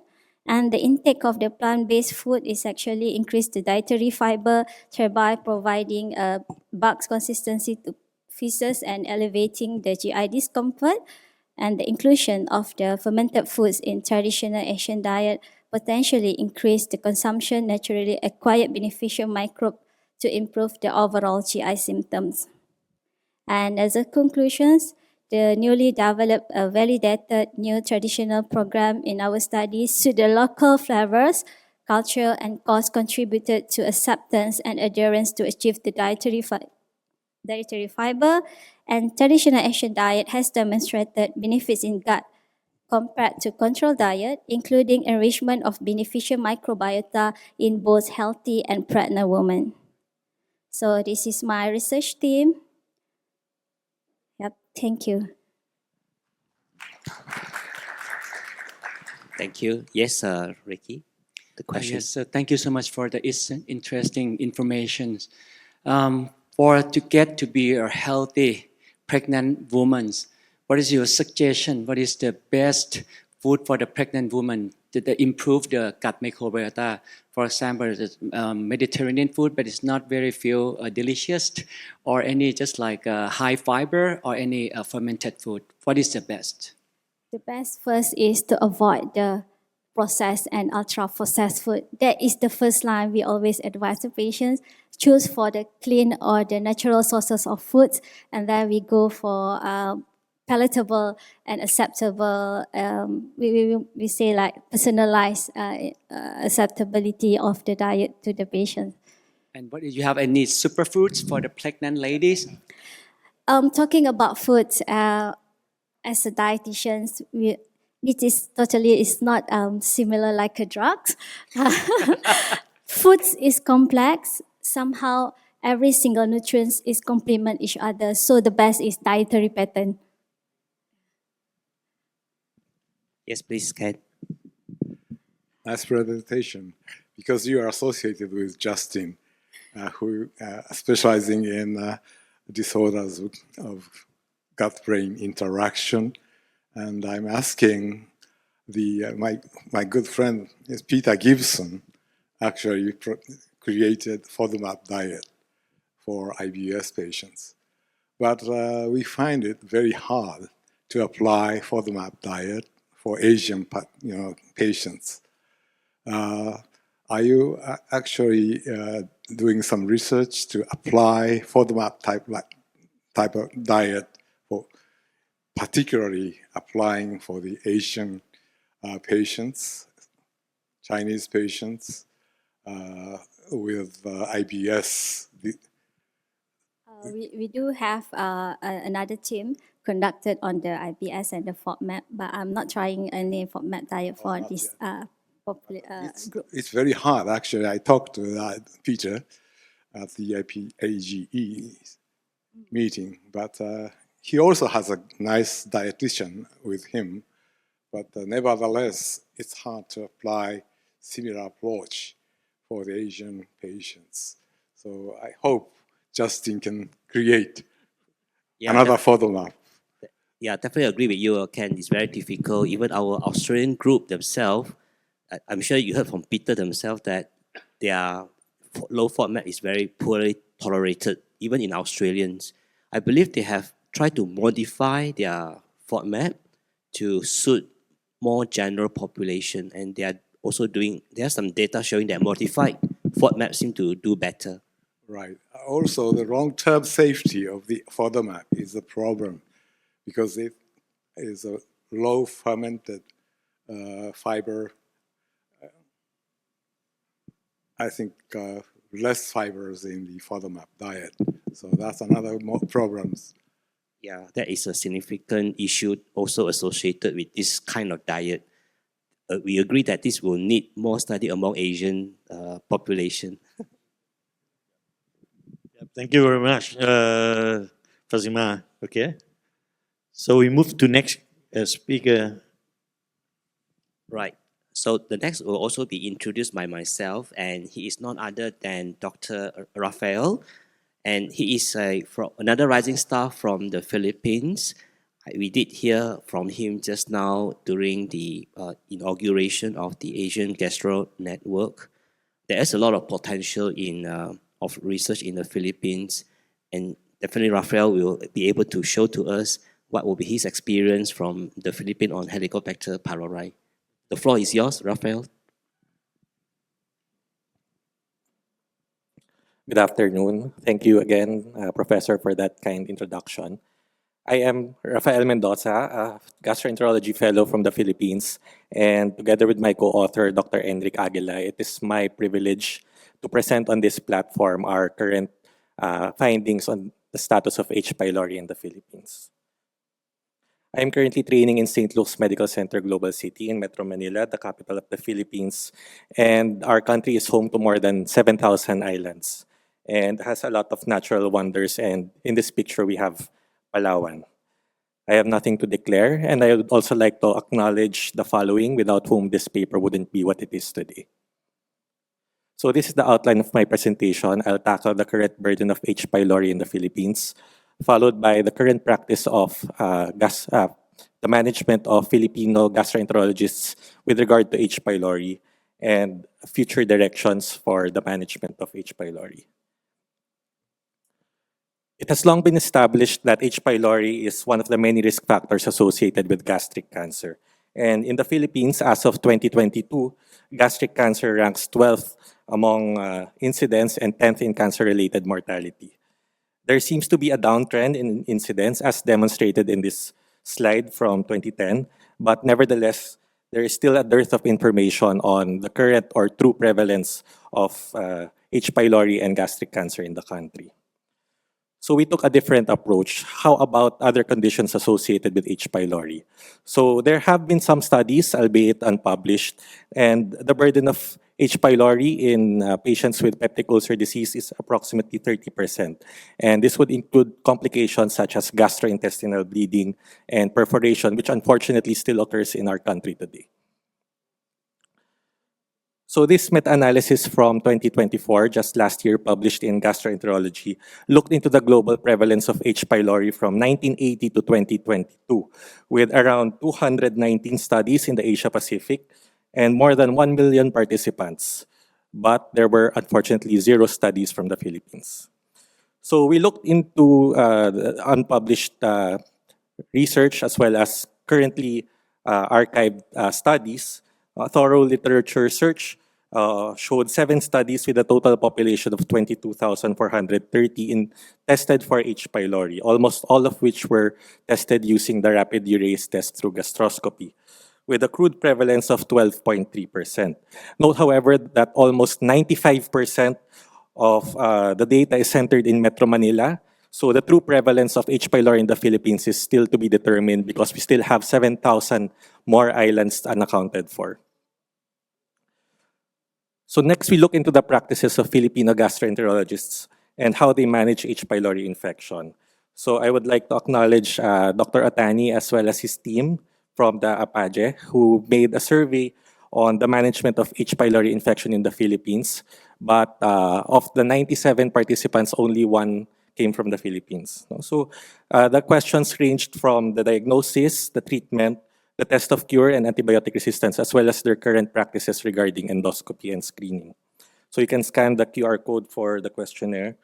And the intake of the plant-based food is actually increased the dietary fiber, thereby providing a bulk consistency to feces and elevating the GI discomfort. And the inclusion of the fermented foods in traditional Asian diet potentially increase the consumption naturally acquired beneficial microbe to improve the overall GI symptoms. And as a conclusions, the newly developed validated new traditional program in our studies suit the local flavors, culture, and cost contributed to acceptance and adherence to achieve the dietary fiber, and traditional Asian diet has demonstrated benefits in gut compared to control diet, including enrichment of beneficial microbiota in both healthy and pregnant women. So this is my research team. Yep, thank you. Thank you. Yes, Ricky, the question. Yes, thank you so much for the interesting information. To get to be a healthy pregnant woman, what is your suggestion? What is the best food for the pregnant woman to improve the gut microbiota? For example, Mediterranean food, but it's not very delicious, or any just like high fiber, or any fermented food. What is the best? The best first is to avoid the processed and ultra-processed food. That is the first line we always advise the patients. Choose for the clean or the natural sources of foods, and then we go for palatable and acceptable, we say like personalized acceptability of the diet to the patient. And what do you have any superfoods for the pregnant ladies? Talking about foods, as a dietitian, it is not similar like a drug. Foods is complex. Somehow every single nutrient is complement each other. So the best is dietary pattern. Yes, please, Ken. Nice presentation. Because you are associated with Justin, who specializing in disorders of gut-brain interaction. And I'm asking my good friend is Peter Gibson, actually created FODMAP diet for IBS patients. But we find it very hard to apply FODMAP diet for Asian patients. Are you actually doing some research to apply FODMAP type of diet, for particularly applying for the Asian patients, Chinese patients with IBS? We do have another team conducted on the IBS and the FODMAP, but I'm not trying any FODMAP diet for this group. It's very hard, actually. I talked to Peter at the AGE meeting, but he also has a nice dietitian with him. But nevertheless, it's hard to apply similar approach for the Asian patients. So I hope Justin can create another FODMAP. Yeah, definitely agree with you, Ken. It's very difficult. Even our Australian group themselves, I'm sure you heard from Peter themselves that their low FODMAP is very poorly tolerated, even in Australians. I believe they have tried to modify their FODMAP to suit more general population, and they are also doing, there's some data showing that modified FODMAP seem to do better. Right. Also, the long-term safety of the FODMAP is a problem because it is a low fermented fiber. I think less fibers in the FODMAP diet. So that's another problems. Yeah, that is a significant issue also associated with this kind of diet. We agree that this will need more study among Asian population. Thank you very much, Fazima. Okay, so we move to next speaker. Right. So the next will also be introduced by myself, and he is none other than Dr. Rafael, and he is from another rising star from the Philippines. We did hear from him just now during the inauguration of the Asian Gastro Network. There is a lot of potential in of research in the Philippines, and definitely Rafael will be able to show to us what will be his experience from the Philippines on Helicobacter pylori. The floor is yours, Rafael. Good afternoon. Thank you again, Professor, for that kind introduction. I am Rafael Mendoza, a Gastroenterology Fellow from the Philippines, and together with my co-author, Dr. Enric Aguila, it is my privilege to present on this platform our current findings on the status of H. pylori in the Philippines. I am currently training in St. Luke's Medical Center Global City in Metro Manila, the capital of the Philippines, and our country is home to more than 7,000 islands and has a lot of natural wonders, and in this picture we have Palawan. I have nothing to declare, and I would also like to acknowledge the following, without whom this paper wouldn't be what it is today. So this is the outline of my presentation. I'll tackle the current burden of H. pylori in the Philippines, followed by the current practice of the management of Filipino gastroenterologists with regard to H. pylori, and future directions for the management of H. pylori. It has long been established that H. pylori is one of the many risk factors associated with gastric cancer. And in the Philippines, as of 2022, gastric cancer ranks 12th among incidence and 10th in cancer-related mortality. There seems to be a downtrend in incidence, as demonstrated in this slide from 2010, but nevertheless, there is still a dearth of information on the current or true prevalence of H. pylori and gastric cancer in the country. So we took a different approach. How about other conditions associated with H. pylori? So there have been some studies, albeit unpublished, and the burden of H. pylori in patients with peptic ulcer disease is approximately 30%. And this would include complications such as gastrointestinal bleeding and perforation, which unfortunately still occurs in our country today. So this meta-analysis from 2024, just last year published in Gastroenterology, looked into the global prevalence of H. pylori from 1980 to 2022, with around 219 studies in the Asia-Pacific and more than 1 million participants. But there were unfortunately 0 studies from the Philippines. So we looked into unpublished research as well as currently archived studies, thorough literature search showed 7 studies with a total population of 22,430 tested for H. pylori, almost all of which were tested using the rapid urase test through gastroscopy, with a crude prevalence of 12.3%. Note, however, that almost 95% of the data is centered in Metro Manila. So the true prevalence of H. pylori in the Philippines is still to be determined because we still have 7,000 more islands unaccounted for. So next, we look into the practices of Filipino gastroenterologists and how they manage H. pylori infection. So I would like to acknowledge Dr. Atani as well as his team from the APAGE, who made a survey on the management of H. pylori infection in the Philippines. But of the 97 participants, only 1 came from the Philippines. So the questions ranged from the diagnosis, the treatment, the test of cure and antibiotic resistance, as well as their current practices regarding endoscopy and screening. So you can scan the QR code for the questionnaire.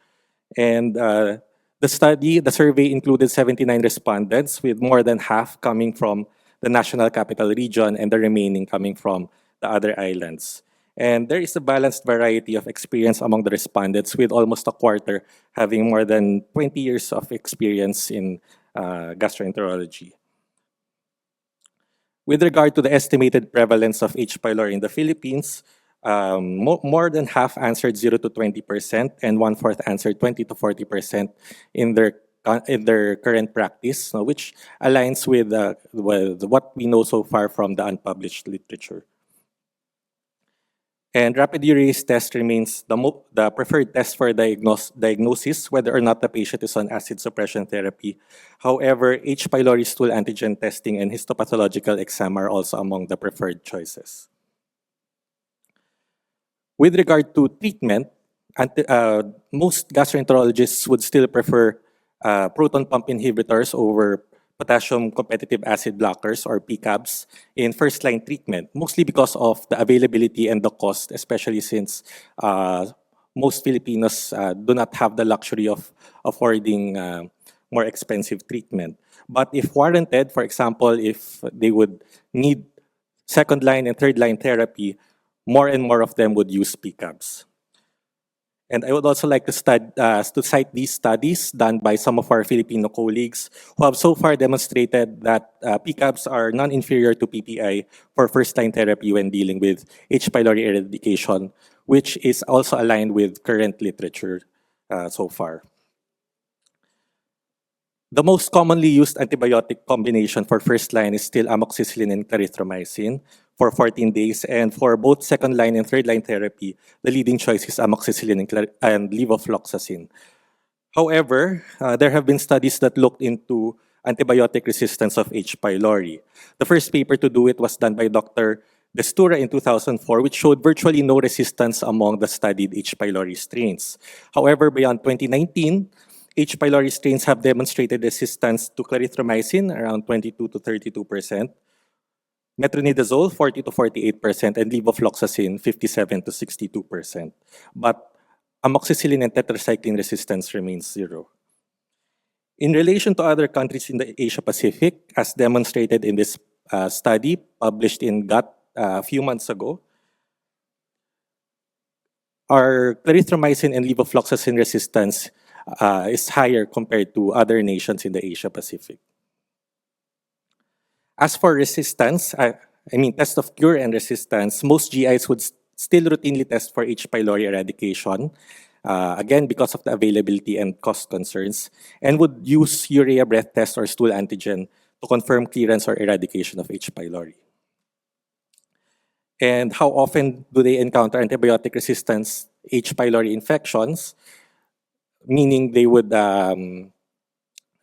And the survey included 79 respondents, with more than half coming from the National Capital Region and the remaining coming from the other islands. And there is a balanced variety of experience among the respondents, with almost a quarter having more than 20 years of experience in gastroenterology. With regard to the estimated prevalence of H. pylori in the Philippines, more than half answered 0 to 20%, and 1/4 answered 20 to 40% in their current practice, which aligns with what we know so far from the unpublished literature. And rapid urase test remains the preferred test for diagnosis, whether or not the patient is on acid suppression therapy. However, H. pylori stool antigen testing and histopathological exam are also among the preferred choices. With regard to treatment, most gastroenterologists would still prefer proton pump inhibitors over potassium competitive acid blockers, or PCABs, in first-line treatment, mostly because of the availability and the cost, especially since most Filipinos do not have the luxury of affording more expensive treatment. But if warranted, for example, if they would need second-line and third-line therapy, more and more of them would use PCABs. And I would also like to cite these studies done by some of our Filipino colleagues who have so far demonstrated that PCABs are non-inferior to PPI for first-line therapy when dealing with H. pylori eradication, which is also aligned with current literature so far. The most commonly used antibiotic combination for first-line is still amoxicillin and clarithromycin for 14 days. And for both second-line and third-line therapy, the leading choice is amoxicillin and levofloxacin. However, there have been studies that looked into antibiotic resistance of H. pylori. The first paper to do it was done by Dr. Destura in 2004, which showed virtually no resistance among the studied H. pylori strains. However, beyond 2019, H. pylori strains have demonstrated resistance to clarithromycin around 22 to 32%, metronidazole 40 to 48%, and levofloxacin 57 to 62%. But amoxicillin and tetracycline resistance remains 0. In relation to other countries in the Asia Pacific, as demonstrated in this study published in GUT a few months ago, our clarithromycin and levofloxacin resistance is higher compared to other nations in the Asia Pacific. As for resistance, test of cure and resistance, most GIs would still routinely test for H. pylori eradication, again because of the availability and cost concerns, and would use urea breath test or stool antigen to confirm clearance or eradication of H. pylori. And how often do they encounter antibiotic resistance H. pylori infections? Meaning they would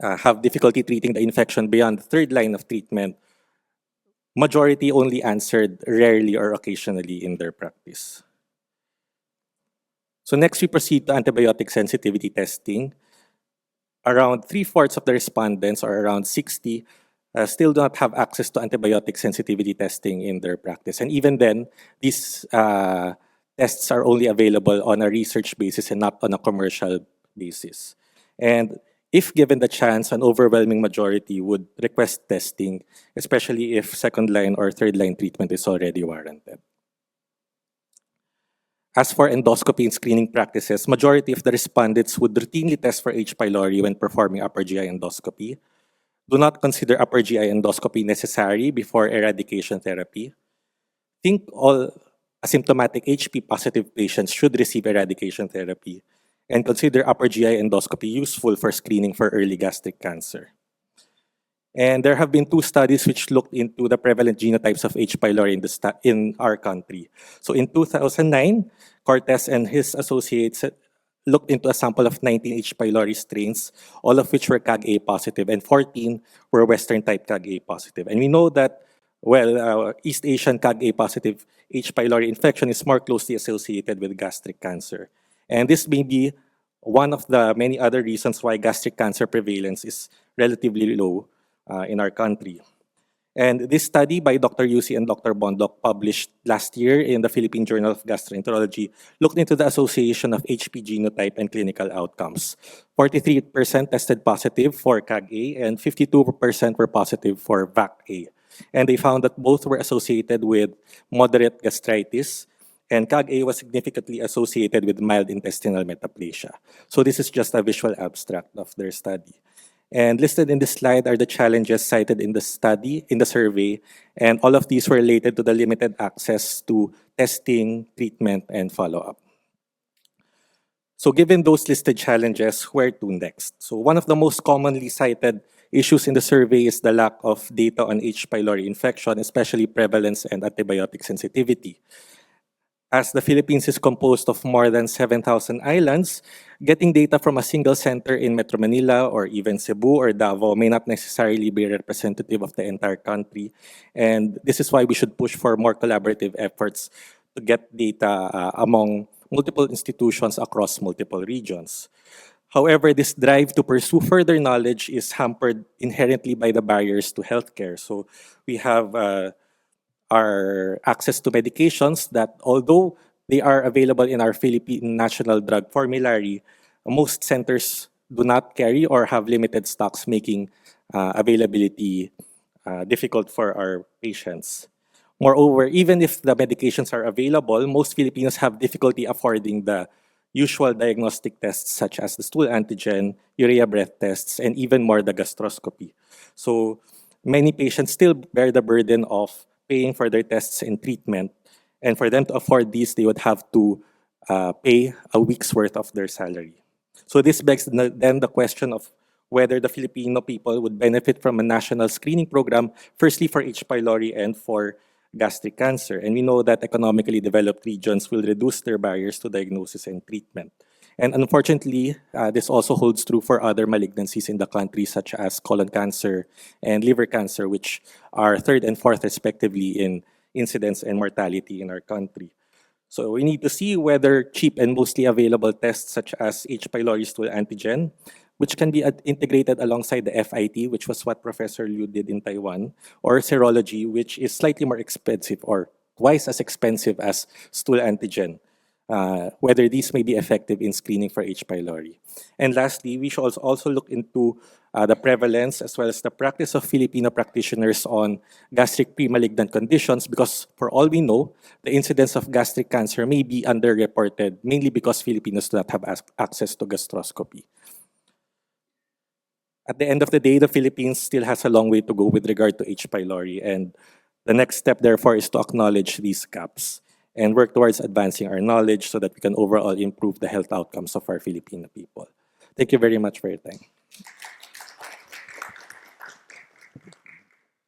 have difficulty treating the infection beyond the third line of treatment. Majority only answered rarely or occasionally in their practice. So next we proceed to antibiotic sensitivity testing. Around 3/4 of the respondents, or around 60, still do not have access to antibiotic sensitivity testing in their practice. And even then, these tests are only available on a research basis and not on a commercial basis. And if given the chance, an overwhelming majority would request testing, especially if second-line or third-line treatment is already warranted. As for endoscopy and screening practices, majority of the respondents would routinely test for H. pylori when performing upper GI endoscopy, do not consider upper GI endoscopy necessary before eradication therapy, think all asymptomatic HP positive patients should receive eradication therapy, and consider upper GI endoscopy useful for screening for early gastric cancer. And there have been 2 studies which looked into the prevalent genotypes of H. pylori in our country. So in 2009, Cortez and his associates looked into a sample of 19 H. pylori strains, all of which were CAG-A positive, and 14 were Western type CAG-A positive. And we know that, well, East Asian CAG-A positive H. pylori infection is more closely associated with gastric cancer. And this may be one of the many other reasons why gastric cancer prevalence is relatively low in our country. And this study by Dr. Yusi and Dr. Bondok, published last year in the Philippine Journal of Gastroenterology, looked into the association of HP genotype and clinical outcomes. 43% tested positive for CAG-A and 52% were positive for VAC-A. And they found that both were associated with moderate gastritis, and CAG-A was significantly associated with mild intestinal metaplasia. So this is just a visual abstract of their study. And listed in this slide are the challenges cited in the study, in the survey, and all of these were related to the limited access to testing, treatment, and follow-up. So given those listed challenges, where to next? So one of the most commonly cited issues in the survey is the lack of data on H. pylori infection, especially prevalence and antibiotic sensitivity. As the Philippines is composed of more than 7,000 islands, getting data from a single center in Metro Manila or even Cebu or Davao may not necessarily be representative of the entire country. And this is why we should push for more collaborative efforts to get data among multiple institutions across multiple regions. However, this drive to pursue further knowledge is hampered inherently by the barriers to healthcare. So we have our access to medications that, although they are available in our Philippine National Drug Formulary, most centers do not carry or have limited stocks, making availability difficult for our patients. Moreover, even if the medications are available, most Filipinos have difficulty affording the usual diagnostic tests such as the stool antigen, urea breath tests, and even more the gastroscopy. So many patients still bear the burden of paying for their tests and treatment. And for them to afford these, they would have to pay a week's worth of their salary. So this begs then the question of whether the Filipino people would benefit from a national screening program, firstly for H. pylori and for gastric cancer. And we know that economically developed regions will reduce their barriers to diagnosis and treatment. And unfortunately, this also holds true for other malignancies in the country, such as colon cancer and liver cancer, which are 3rd and 4th respectively in incidence and mortality in our country. So we need to see whether cheap and mostly available tests such as H. pylori stool antigen, which can be integrated alongside the FIT, which was what Professor Liu did in Taiwan, or serology, which is slightly more expensive or twice as expensive as stool antigen. Whether these may be effective in screening for H. pylori. And lastly, we should also look into the prevalence as well as the practice of Filipino practitioners on gastric pre-malignant conditions, because for all we know, the incidence of gastric cancer may be underreported, mainly because Filipinos do not have access to gastroscopy. At the end of the day, the Philippines still has a long way to go with regard to H. pylori, and the next step, therefore, is to acknowledge these gaps and work towards advancing our knowledge so that we can overall improve the health outcomes of our Filipino people. Thank you very much for your time.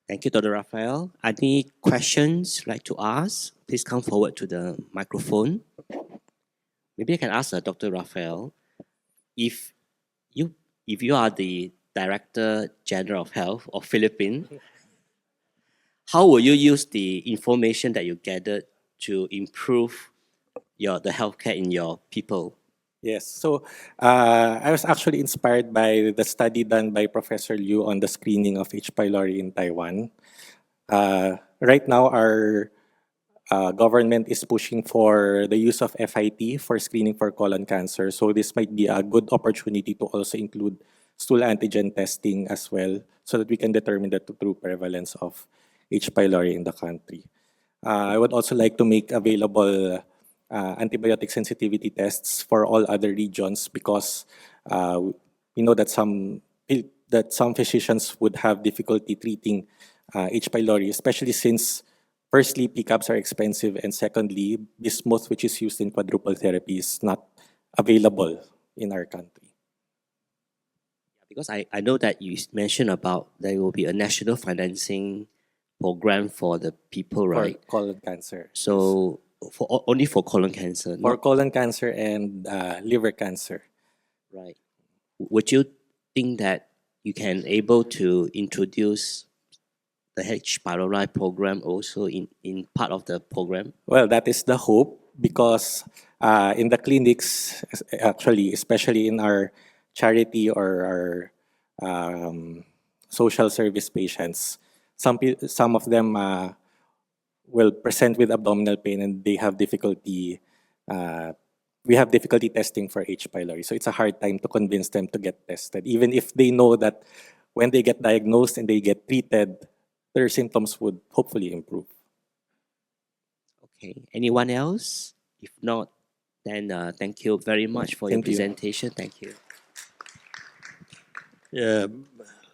Thank you, Dr. Raphael. Any questions you'd like to ask? Please come forward to the microphone. Maybe I can ask Dr. Raphael, if you are the Director General of Health of Philippines, how will you use the information that you gathered to improve the healthcare in your people? Yes, so I was actually inspired by the study done by Professor Liu on the screening of H. pylori in Taiwan. Right now, our government is pushing for the use of FIT for screening for colon cancer. So this might be a good opportunity to also include stool antigen testing as well, so that we can determine the true prevalence of H. pylori in the country. I would also like to make available antibiotic sensitivity tests for all other regions, because we know that some physicians would have difficulty treating H. pylori, especially since firstly, PCABs are expensive, and secondly, bismuth, which is used in quadruple therapy, is not available in our country. Because I know that you mentioned about there will be a national financing program for the people, right? For colon cancer. So only for colon cancer? For colon cancer and liver cancer. Right. Would you think that you can able to introduce the H. pylori program also in part of the program? Well, that is the hope, because in the clinics, actually, especially in our charity or our social service patients, some of them will present with abdominal pain, and they have difficulty. We have difficulty testing for H. pylori, so it's a hard time to convince them to get tested, even if they know that when they get diagnosed and they get treated, their symptoms would hopefully improve. Okay. Anyone else? If not, then thank you very much for your presentation. Thank you.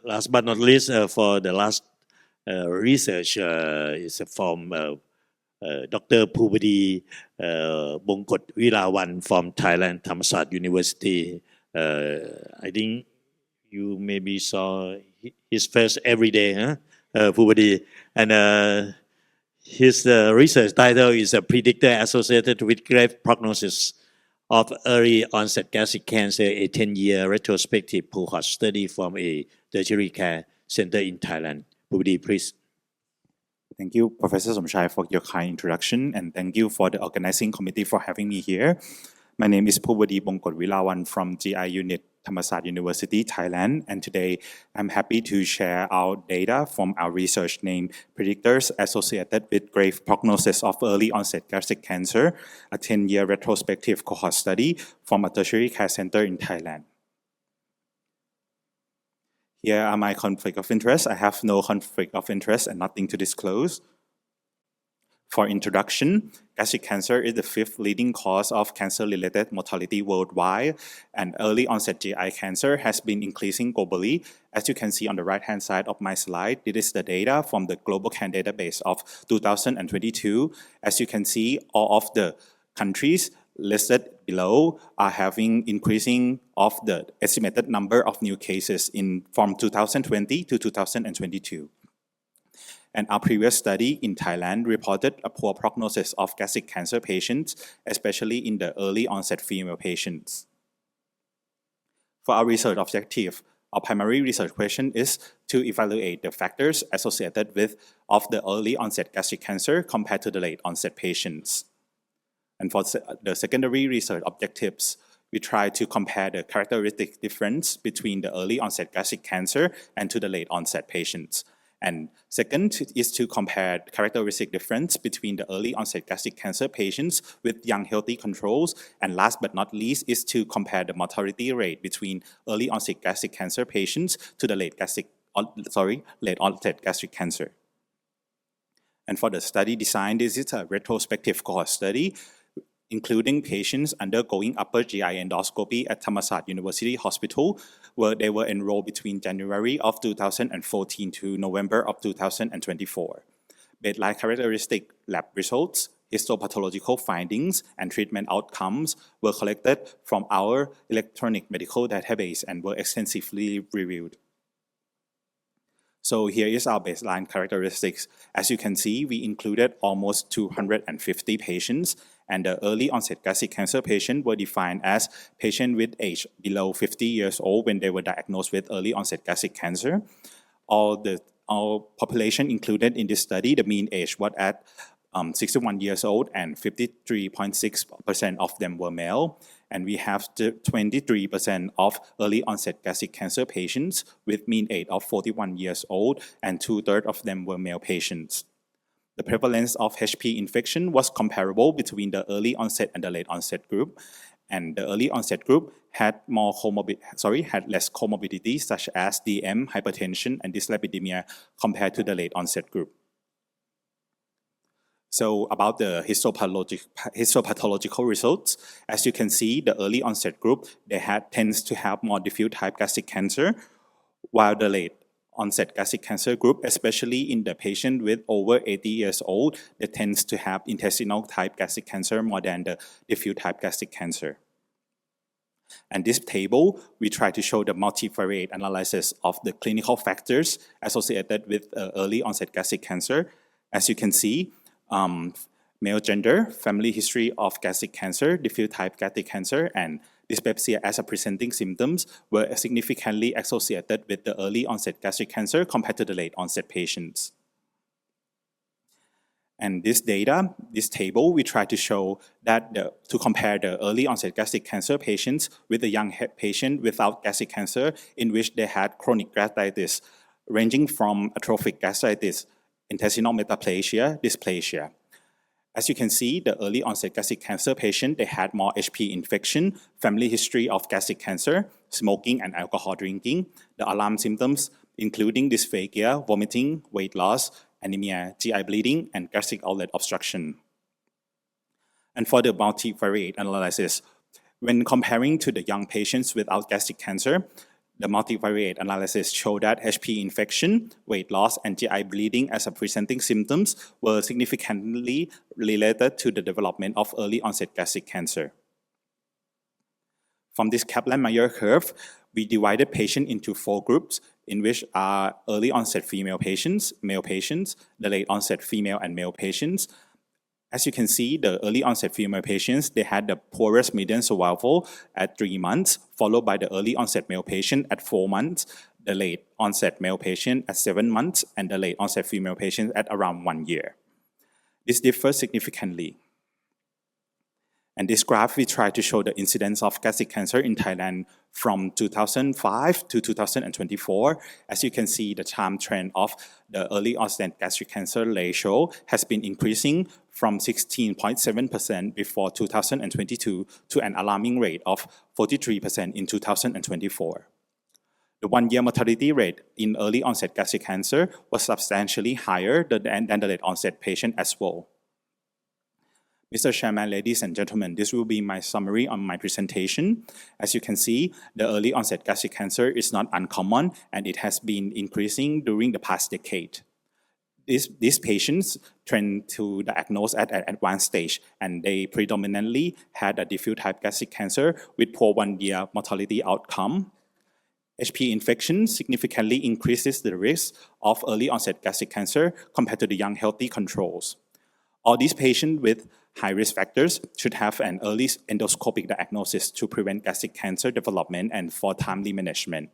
Last but not least, for the last research is from Dr. Phubadi Bongkot Virawan from Thailand, Thammasat University. I think you maybe saw his face every day, huh? Phubadi. And his research title is a Predictor associated with grave prognosis of early onset gastric cancer, a 10-year retrospective cohort study from a tertiary care center in Thailand. Phubadi, please. Thank you, Professor Somchai, for your kind introduction, and thank you for the organizing committee for having me here. My name is Phubadi Bongkot Virawan from GI Unit, Thammasat University, Thailand, and today I'm happy to share our data from our research named Predictors Associated with Grave Prognosis of Early Onset Gastric Cancer, a 10-year retrospective cohort study from a tertiary care center in Thailand. Here are my conflict of interest. I have no conflict of interest and nothing to disclose. For introduction, gastric cancer is the 5th leading cause of cancer-related mortality worldwide, and early onset GI cancer has been increasing globally. As you can see on the right-hand side of my slide, this is the data from the Global Can database of 2022. As you can see, all of the countries listed below are having increasing of the estimated number of new cases from 2020 to 2022. And our previous study in Thailand reported a poor prognosis of gastric cancer patients, especially in the early onset female patients. For our research objective, our primary research question is to evaluate the factors associated with of the early onset gastric cancer compared to the late onset patients. And for the secondary research objectives, we try to compare the characteristic difference between the early onset gastric cancer and to the late onset patients. And second is to compare characteristic difference between the early onset gastric cancer patients with young healthy controls. And last but not least is to compare the mortality rate between early onset gastric cancer patients to the late onset gastric cancer. And for the study design, this is a retrospective cohort study, including patients undergoing upper GI endoscopy at Thammasat University Hospital, where they were enrolled between January of 2014 to November of 2024. Baseline characteristic lab results, histopathological findings, and treatment outcomes were collected from our electronic medical database and were extensively reviewed. So here is our baseline characteristics. As you can see, we included almost 250 patients, and the early onset gastric cancer patient were defined as patient with age below 50 years old when they were diagnosed with early onset gastric cancer. All population included in this study, the mean age was at 61 years old, and 53.6% of them were male. And we have 23% of early onset gastric cancer patients with mean age of 41 years old, and 2/3 of them were male patients. The prevalence of HP infection was comparable between the early onset and the late onset group. and the early onset group had less comorbidities such as DM, hypertension, and dyslipidemia compared to the late onset group. So about the histopathological results, as you can see, the early onset group, tends to have more diffuse type gastric cancer, while the late onset gastric cancer group, especially in the patient with over 80 years old, that tends to have intestinal type gastric cancer more than the diffuse type gastric cancer. And this table, we try to show the multivariate analysis of the clinical factors associated with early onset gastric cancer. As you can see, male gender, family history of gastric cancer, diffuse type gastric cancer, and dyspepsia as a presenting symptoms were significantly associated with the early onset gastric cancer compared to the late onset patients. And this data, this table, we try to show that to compare the early onset gastric cancer patients with the young patient without gastric cancer in which they had chronic gastritis, ranging from atrophic gastritis, intestinal metaplasia, dysplasia. As you can see, the early onset gastric cancer patient, they had more HP infection, family history of gastric cancer, smoking and alcohol drinking, the alarm symptoms including dysphagia, vomiting, weight loss, anemia, GI bleeding, and gastric outlet obstruction. And for the multivariate analysis, when comparing to the young patients without gastric cancer, the multivariate analysis showed that HP infection, weight loss, and GI bleeding as a presenting symptoms were significantly related to the development of early onset gastric cancer. From this Kaplan-Meier curve, we divided patients into 4 groups, in which are early onset female patients, male patients, the late onset female and male patients. As you can see, the early onset female patients, they had the poorest median survival at 3 months, followed by the early onset male patient at 4 months, the late onset male patient at 7 months, and the late onset female patient at around 1 year. This differs significantly. And this graph, we try to show the incidence of gastric cancer in Thailand from 2005 to 2024. As you can see, the time trend of the early onset gastric cancer ratio has been increasing from 16.7% before 2022 to an alarming rate of 43% in 2024. The 1-year mortality rate in early onset gastric cancer was substantially higher than the late onset patient as well. Mr. Chairman, ladies and gentlemen, this will be my summary on my presentation. As you can see, the early onset gastric cancer is not uncommon, and it has been increasing during the past decade. These patients tend to diagnose at an advanced stage, and they predominantly had a diffuse type gastric cancer with poor 1-year mortality outcome. HP infection significantly increases the risk of early onset gastric cancer compared to the young healthy controls. All these patients with high-risk factors should have an early endoscopic diagnosis to prevent gastric cancer development and for timely management.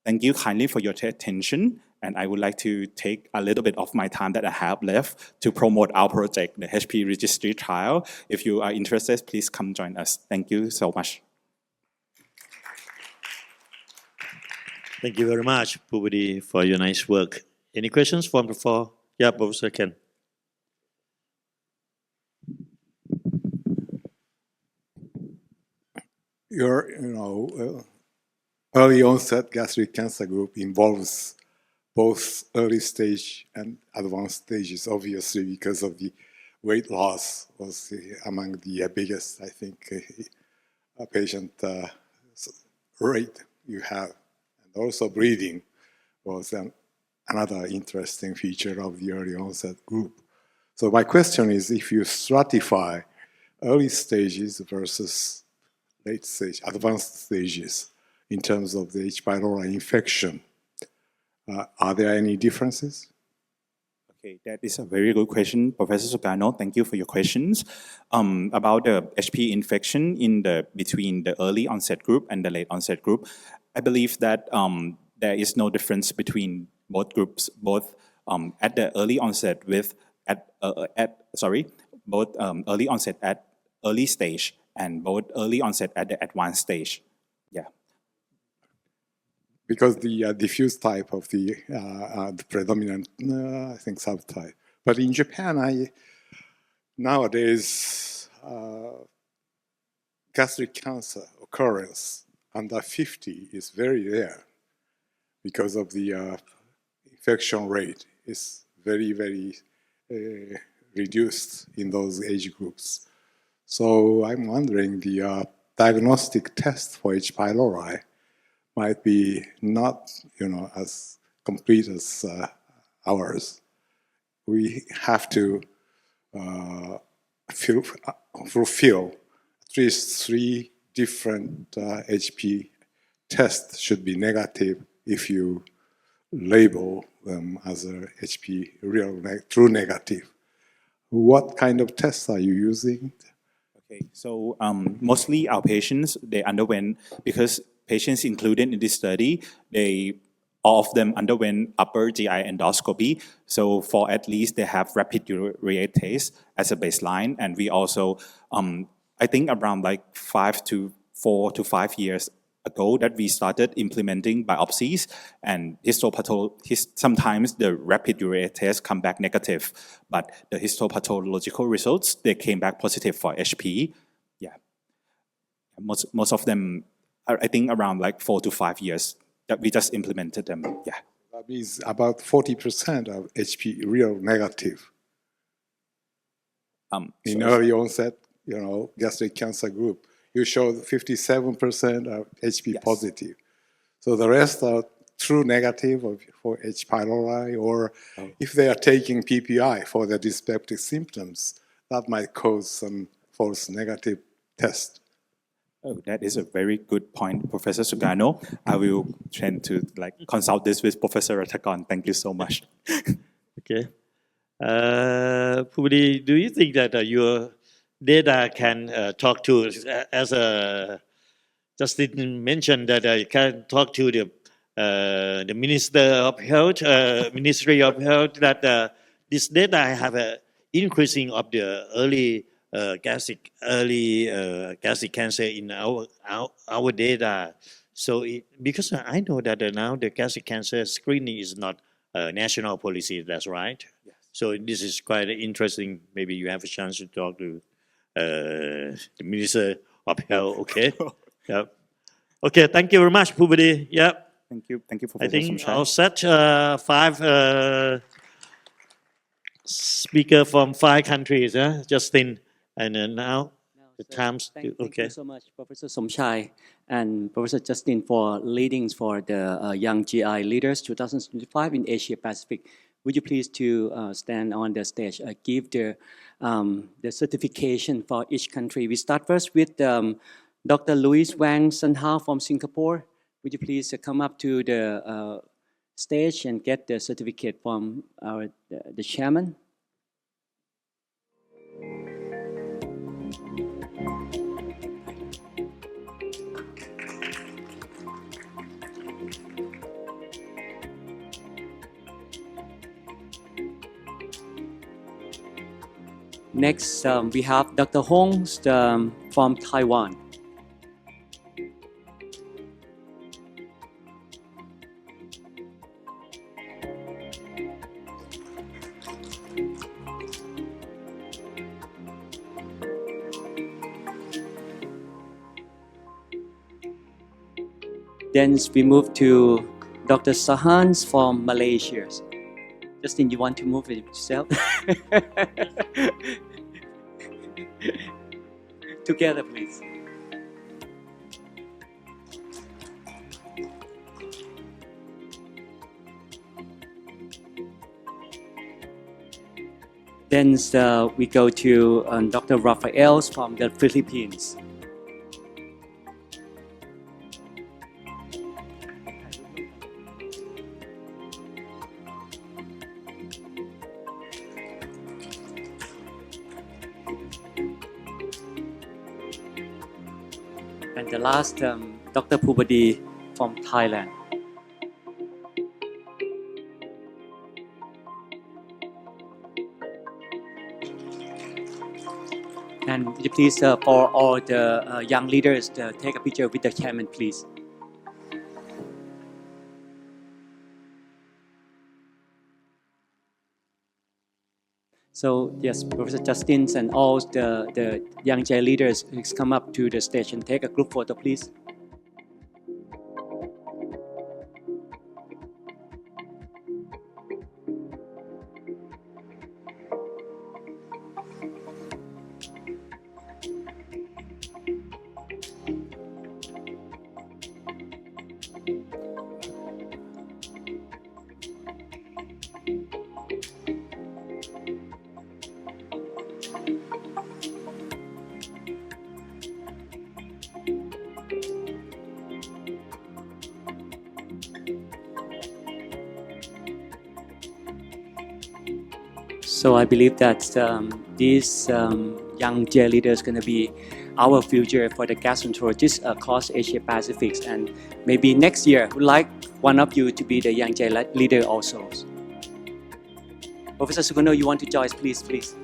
Thank you kindly for your attention, and I would like to take a little bit of my time that I have left to promote our project, the HP Registry Trial. If you are interested, please come join us. Thank you so much. Thank you very much, Pubudi, for your nice work. Any questions from the floor? Yeah, Professor Ken. Your, early onset gastric cancer group involves both early stage and advanced stages, obviously, because of the weight loss was among the biggest, I think, patient rate you have. And also bleeding was another interesting feature of the early onset group. So my question is, if you stratify early stages versus late stage, advanced stages in terms of the H. pylori infection, are there any differences? Okay, that is a very good question, Professor Sukarno. Thank you for your questions. About the HP infection between the early onset group and the late onset group, I believe that there is no difference between both groups, both at the early onset both early onset at early stage and both early onset at the advanced stage. Yeah. Because the diffuse type of the predominant, I think, subtype. But in Japan, nowadays, gastric cancer occurrence under 50 is very rare because of the infection rate is very, very reduced in those age groups. So I'm wondering the diagnostic test for H. pylori might be not, as complete as ours. We have to fulfill at least 3 different HP tests should be negative if you label them as a HP true negative. What kind of tests are you using? Okay, so mostly our patients, they underwent, because patients included in this study, all of them underwent upper GI endoscopy. So for at least they have rapid urease as a baseline. And we also, I think around like 4 to 5 years ago that we started implementing biopsies, and sometimes the rapid urease test come back negative, but the histopathological results, they came back positive for HP. Yeah, most of them, I think around like 4 to 5 years that we just implemented them. Yeah, that means about 40% of HP real negative. In early onset, gastric cancer group, you showed 57% of HP yes. positive. So the rest are true negative for H. pylori, or if they are taking PPI for their dyspeptic symptoms, that might cause some false negative test. Oh, that is a very good point, Professor Sugano. I will try to consult this with Professor Ratagon. Thank you so much. Okay. Pubudi, do you think that your data can talk to, as Justin mentioned, that can talk to the Minister of Health, Ministry of Health, that this data have an increasing of the early gastric cancer in our data. So because I know that now the gastric cancer screening is not a national policy, that's right? Yes. So this is quite interesting. Maybe you have a chance to talk to the Minister of Health, okay? Yep. Okay, thank you very much, Pubudi. Yep. Thank you, Professor I think Somchai. I'll set 5 speakers from 5 countries, Justin, and now the times. Thank you so much, Professor Somchai and Professor Justin, for leading for the Young GI Leaders 2025 in Asia Pacific. Would you please to stand on the stage, give the certification for each country. We start first with Dr. Louis Wang Zizhao from Singapore. Would you please come up to the stage and get the certificate from the chairman? Next, we have Dr. Hong from Taiwan. Then we move to Dr. Sahans from Malaysia. Justin, you want to move it yourself? Together, please. Then we go to Dr. Rafael from the Philippines. And the last, Dr. Pubadi from Thailand. And would you please, for all the young leaders, take a picture with the chairman, please. So yes, Professor Justin and all the young GI leaders, please come up to the stage and take a group photo, please. So I believe that these young GI leaders are going to be our future for the gastroenterologists across Asia Pacific, and maybe next year would like one of you to be the young GI leader also. Professor Suguno, you want to join us, please, please.